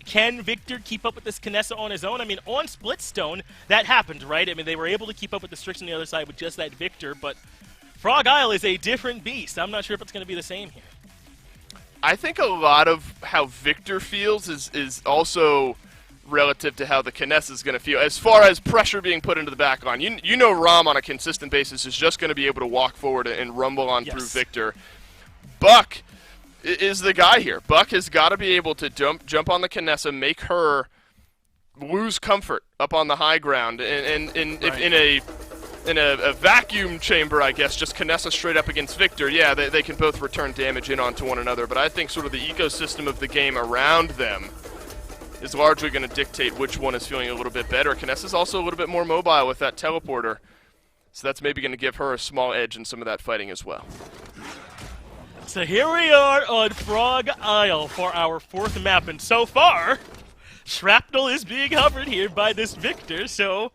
can Victor keep up with this Kinessa on his own? I mean, on Splitstone, that happened, right? I mean, they were able to keep up with the Strix on the other side with just that Victor, but Frog Isle is a different beast. I'm not sure if it's going to be the same here. I think a lot of how Victor feels is also relative to how the Kinessa is going to feel. As far as pressure being put into the back line, you know ROM on a consistent basis is just going to be able to walk forward and rumble on through Victor. Buck is the guy here. Buck has got to be able to jump on the Kinessa, make her lose comfort up on the high ground, and if in a vacuum chamber, I guess, just Kinessa straight up against Victor, yeah, they can both return damage in onto one another, but I think sort of the ecosystem of the game around them is largely going to dictate which one is feeling a little bit better. Kinessa's also a little bit more mobile with that teleporter, so that's maybe going to give her a small edge in some of that fighting as well. So here we are on Frog Isle for our 4th map, and so far, Shrapnel is being hovered here by this Victor, so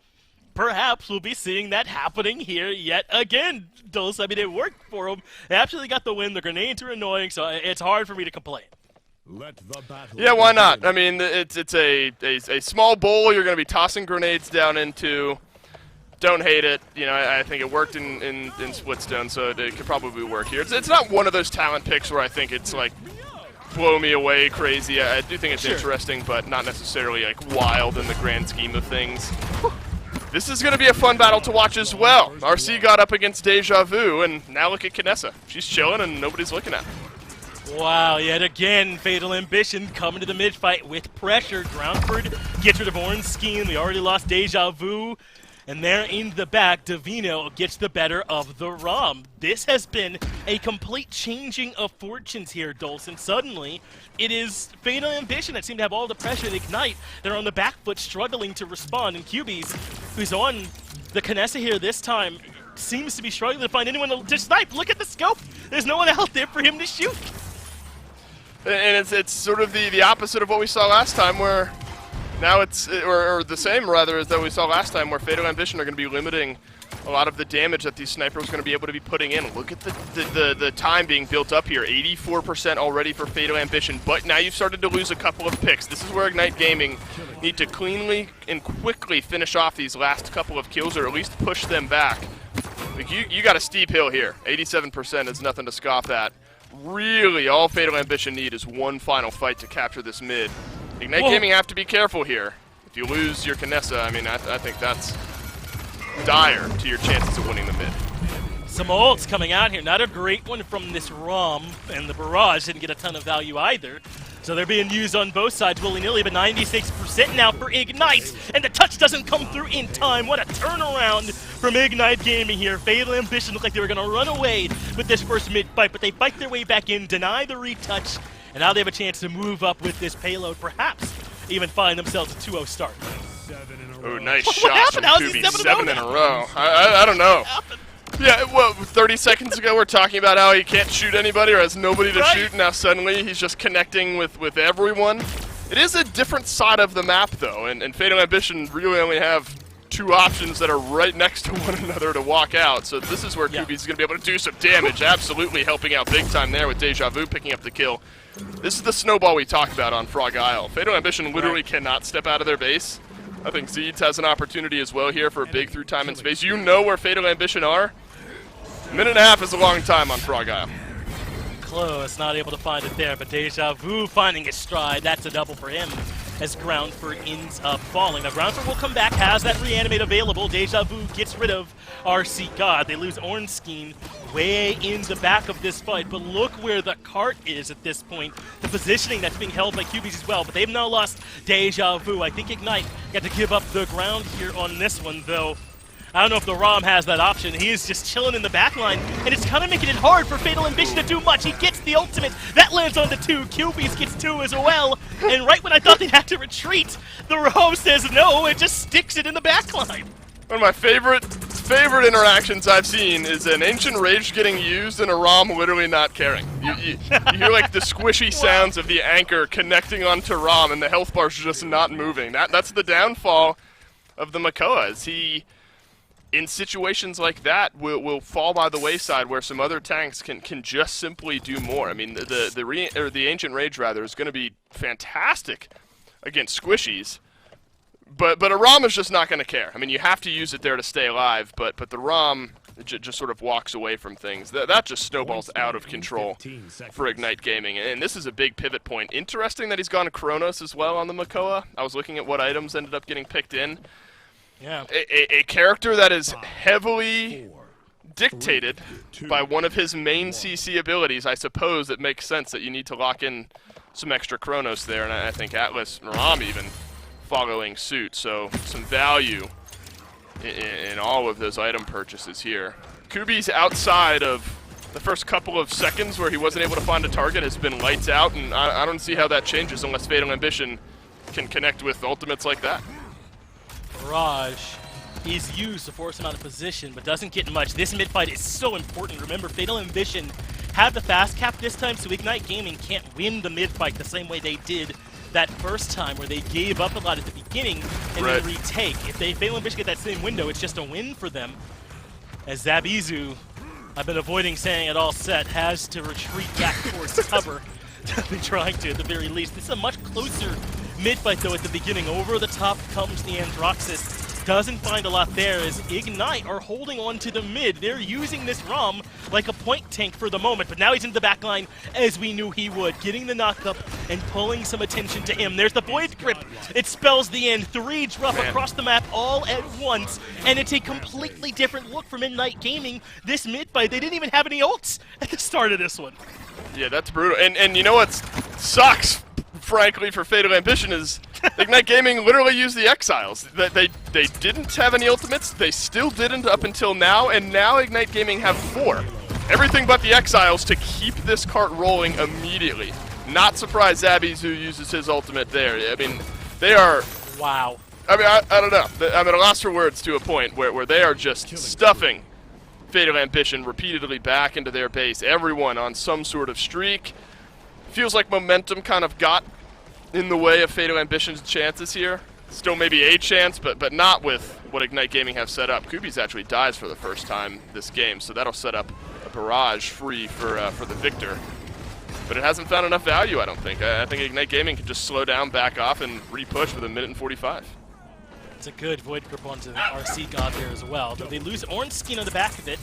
perhaps we'll be seeing that happening here yet again. Dulce, I mean, it worked for them. They absolutely got the win. The grenades are annoying, so it's hard for me to complain. Yeah, why not? I mean, it's a small bowl you're going to be tossing grenades down into. Don't hate it. You know, I think it worked in Splitstone, so it could probably work here. It's not one of those talent picks where I think it's like blow me away crazy. I do think it's interesting, but not necessarily like wild in the grand scheme of things. This is going to be a fun battle to watch as well. RC got up against Deja Vu, and now look at Kinessa. She's chilling, and nobody's looking at her. Wow, yet again, Fatal Ambition coming to the mid-fight with pressure. Groundford gets rid of Orange Scheme. We already lost Deja Vu. And there in the back, Davino gets the better of the ROM. This has been a complete changing of fortunes here, Dolson. Suddenly, it is Fatal Ambition that seem to have all the pressure to Ignite. They're on the back foot, struggling to respond. And Cubies, who's on the Kinessa here this time, seems to be struggling to find anyone to snipe. Look at the scope. There's no one out there for him to shoot. And it's sort of the opposite of what we saw last time, where now it's, or the same rather, as that we saw last time, where Fatal Ambition are going to be limiting a lot of the damage that these snipers are going to be able to be putting in. Look at the time being built up here. 84% already for Fatal Ambition, but now you've started to lose a couple of picks. This is where Ignite Gaming need to cleanly and quickly finish off these last couple of kills, or at least push them back. Like you got a steep hill here. 87% is nothing to scoff at. Really, all Fatal Ambition need is one final fight to capture this mid. Ignite Gaming have to be careful here. If you lose your Kinessa, I mean, I think that's dire to your chances of winning the mid. Some ults coming out here. Not a great one from this ROM, and the Barrage didn't get a ton of value either. So they're being used on both sides willy-nilly, but 96% now for Ignite, and the touch doesn't come through in time. What a turnaround from Ignite Gaming here. Fatal Ambition looked like they were going to run away with this first mid-fight, but they fight their way back in, deny the retouch, and now they have a chance to move up with this payload, perhaps even find themselves a 2-0 start. Oh, nice shot from Kubi. 7 in a row. I don't know. Yeah, well, 30 seconds ago we're talking about how he can't shoot anybody or has nobody to shoot, and now suddenly he's just connecting with everyone. It is a different side of the map, though, and Fatal Ambition really only have two options that are right next to one another to walk out, so this is where Kubi's going to be able to do some damage, absolutely helping out big time there with Deja Vu picking up the kill. This is the snowball we talked about on Frog Isle. Fatal Ambition literally cannot step out of their base. I think Zeeds has an opportunity as well here for a big through time and space. You know where Fatal Ambition are. A minute and a half is a long time on Frog Isle. Close, not able to find it there, but Deja Vu finding his stride. That's a double for him as Groundford ends up falling. Now Groundford will come back, has that reanimate available. Deja Vu gets rid of RC God. They lose Orange Scheme way in the back of this fight, but look where the cart is at this point. The positioning that's being held by Cubies as well, but they've now lost Deja Vu. I think Ignite got to give up the ground here on this one, though. I don't know if the ROM has that option. He is just chilling in the back line, and it's kind of making it hard for Fatal Ambition to do much. He gets the ultimate. That lands on the 2. Cubies gets 2 as well, and right when I thought they'd have to retreat, the ROM says no and just sticks it in the back line. One of my favorite interactions I've seen is an Ancient Rage getting used and a ROM literally not caring. You hear like the squishy sounds of the anchor connecting onto ROM, and the health bar's just not moving. That's the downfall of the Makoa, is he, in situations like that, will fall by the wayside where some other tanks can just simply do more. I mean, the Ancient Rage rather is going to be fantastic against squishies, but a ROM is just not going to care. I mean, you have to use it there to stay alive, but the ROM just sort of walks away from things. That just snowballs out of control for Ignite Gaming, and this is a big pivot point. Interesting that he's gone to Kronos as well on the Makoa. I was looking at what items ended up getting picked in. Yeah. A character that is heavily dictated by one of his main CC abilities. I suppose it makes sense that you need to lock in some extra Chronos there, and I think Atlas and ROM even following suit, so some value in all of those item purchases here. Kubi's outside of the first couple of seconds where he wasn't able to find a target has been lights out, and I don't see how that changes unless Fatal Ambition can connect with ultimates like that. Barrage is used to force him out of position, but doesn't get much. This mid-fight is so important. Remember, Fatal Ambition have the fast cap this time, so Ignite Gaming can't win the mid-fight the same way they did that first time, where they gave up a lot at the beginning and then retake. If Fatal Ambition get that same window, it's just a win for them. As Zabizu, I've been avoiding saying it all set, has to retreat back towards cover. They're trying to, at the very least. This is a much closer mid-fight, though, at the beginning. Over the top comes the Androxus. Doesn't find a lot there as Ignite are holding on to the mid. They're using this ROM like a point tank for the moment, but now he's in the back line as we knew he would, getting the knock-up and pulling some attention to him. There's the Void Grip. It spells the end. 3 drop across the map all at once, and it's a completely different look from Ignite Gaming. This mid-fight, they didn't even have any ults at the start of this one. Yeah, that's brutal. And you know what sucks, frankly, for Fatal Ambition is Ignite Gaming literally used the Exiles. They didn't have any ultimates, they still didn't up until now, and now Ignite Gaming have 4. Everything but the Exiles to keep this cart rolling immediately. Not surprised Zabizu uses his ultimate there. I mean, they are... Wow. I mean, I don't know. I'm at a loss for words to a point where they are just stuffing Fatal Ambition repeatedly back into their base. Everyone on some sort of streak. Feels like momentum kind of got in the way of Fatal Ambition's chances here. Still maybe a chance, but not with what Ignite Gaming have set up. Kubi's actually dies for the first time this game, so that'll set up a barrage free for the victor. But it hasn't found enough value, I don't think. I think Ignite Gaming can just slow down, back off, and re-push with 1:45. It's a good Void Grip onto the RC God there as well, though they lose Orange Skin on the back of it.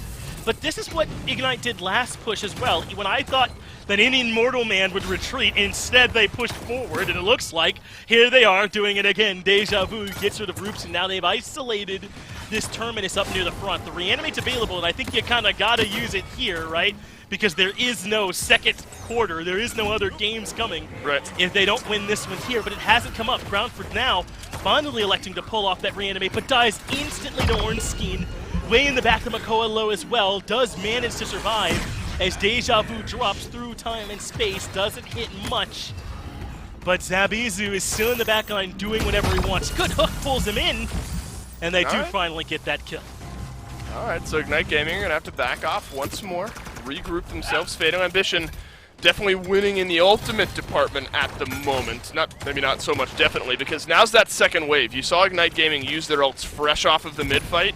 But this is what Ignite did last push as well. When I thought that any Immortal Man would retreat, instead they pushed forward, and it looks like here they are doing it again. Deja Vu gets rid of Roops, and now they've isolated this Terminus up near the front. The Reanimate's available, and I think you kind of got to use it here, right? Because there is no second quarter. There is no other games coming if they don't win this one here. But it hasn't come up. Groundford now finally electing to pull off that Reanimate, but dies instantly to Orange Skin. Way in the back of Makoa low as well. Does manage to survive as Deja Vu drops through time and space. Doesn't hit much. But Zabizu is still in the back line doing whatever he wants. Good hook pulls him in. And they do finally get that kill. Alright, so Ignite Gaming are going to have to back off once more. Regroup themselves. Fatal Ambition definitely winning in the ultimate department at the moment. Maybe not so much definitely, because now's that second wave. You saw Ignite Gaming use their ults fresh off of the mid-fight.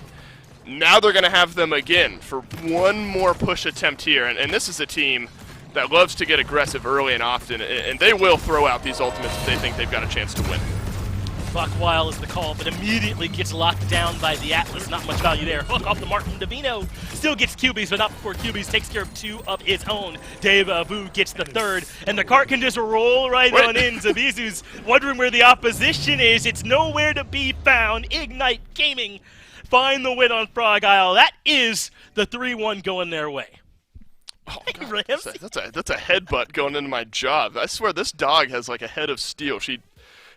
Now they're going to have them again for one more push attempt here. And this is a team that loves to get aggressive early and often, and they will throw out these ultimates if they think they've got a chance to win. Buckwild is the call, but immediately gets locked down by the Atlas. Not much value there. Hook off the mark from Davino. Still gets QBs, but not before QBs takes care of 2 of his own. Deja Vu gets the 3rd, and the cart can just roll right on in. Zabizu's wondering where the opposition is. It's nowhere to be found. Ignite Gaming find the win on Frog Isle. That is the 3-1 going their way. Oh, God, that's a headbutt going into my jaw. I swear this dog has like a head of steel. She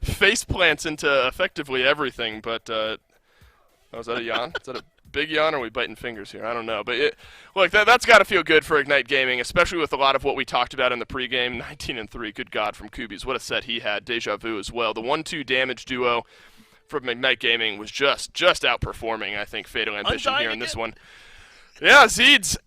face plants into effectively everything, but oh, is that a yawn? Is that a big yawn, or are we biting fingers here? I don't know, but look, that's got to feel good for Ignite Gaming, especially with a lot of what we talked about in the pregame. 19-3, good God, from Kubi's. What a set he had. Deja Vu as well. The 1-2 damage duo from Ignite Gaming was just outperforming, I think, Fatal Ambition here in this one. Yeah, Zeeds.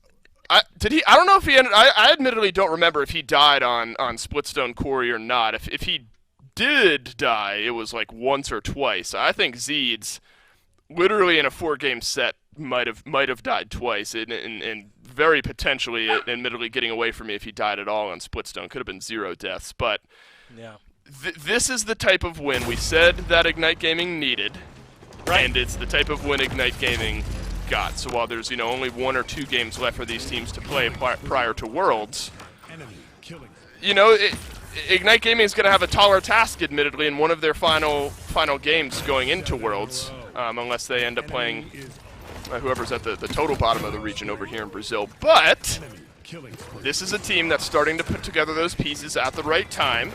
I don't know if he ended. I admittedly don't remember if he died on Splitstone Quarry or not. If he did die, it was like once or twice. I think Zeeds, literally in a 4-game set, might have died twice, and very potentially, admittedly, getting away from me if he died at all on Splitstone. Could have been 0 deaths, but yeah. This is the type of win we said that Ignite Gaming needed, and it's the type of win Ignite Gaming got. So while there's only 1 or 2 games left for these teams to play prior to Worlds, Ignite Gaming is going to have a taller task, admittedly, in one of their final games going into Worlds, unless they end up playing whoever's at the total bottom of the region over here in Brazil. But this is a team that's starting to put together those pieces at the right time,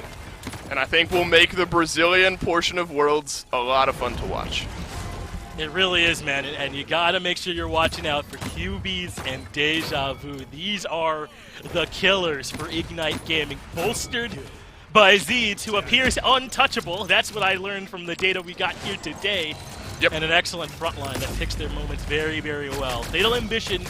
and I think will make the Brazilian portion of Worlds a lot of fun to watch. It really is, man, and you gotta make sure you're watching out for QBs and Deja Vu. These are the killers for Ignite Gaming, bolstered by Zeeds, who appears untouchable. That's what I learned from the data we got here today. Yep. And an excellent front line that picks their moments very, very well. Fatal Ambition,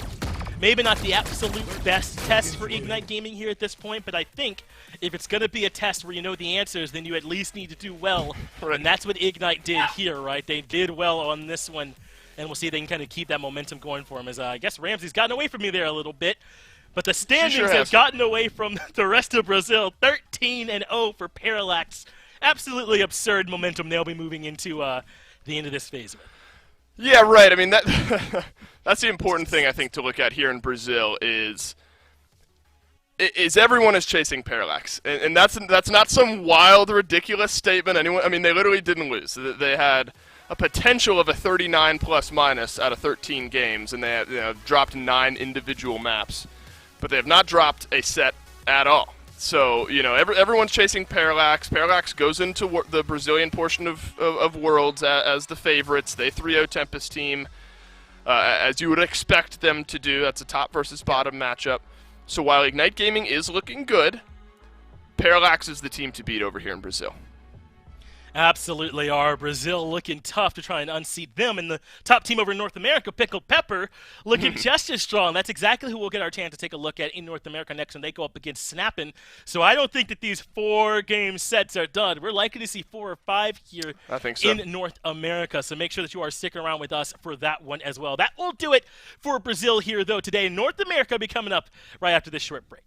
maybe not the absolute best test for Ignite Gaming here at this point, but I think if it's going to be a test where you know the answers, then you at least need to do well. Right. And that's what Ignite did here, right? They did well on this one, and we'll see if they can kind of keep that momentum going for them. As I guess Ramsey's gotten away from me there a little bit. But the standings have gotten away from the rest of Brazil. 13-0 for Parallax. Absolutely absurd momentum they'll be moving into the end of this phase. Yeah, right. I mean, that's the important thing, I think, to look at here in Brazil is everyone is chasing Parallax. And that's not some wild, ridiculous statement. I mean, they literally didn't lose. They had a potential of a 39 plus minus out of 13 games, and they have dropped 9 individual maps. But they have not dropped a set at all. So, everyone's chasing Parallax. Parallax goes into the Brazilian portion of Worlds as the favorites. They 3-0 Tempest team, as you would expect them to do. That's a top versus bottom matchup. So while Ignite Gaming is looking good, Parallax is the team to beat over here in Brazil. Absolutely are. Brazil looking tough to try and unseat them. And the top team over in North America, Pickled Pepper, looking just as strong. That's exactly who we'll get our chance to take a look at in North America next when they go up against Snappin'. So I don't think that these 4-game sets are done. We're likely to see 4 or 5 here I think so. in North America. So make sure that you are sticking around with us for that one as well. That will do it for Brazil here, though, today. North America will be coming up right after this short break.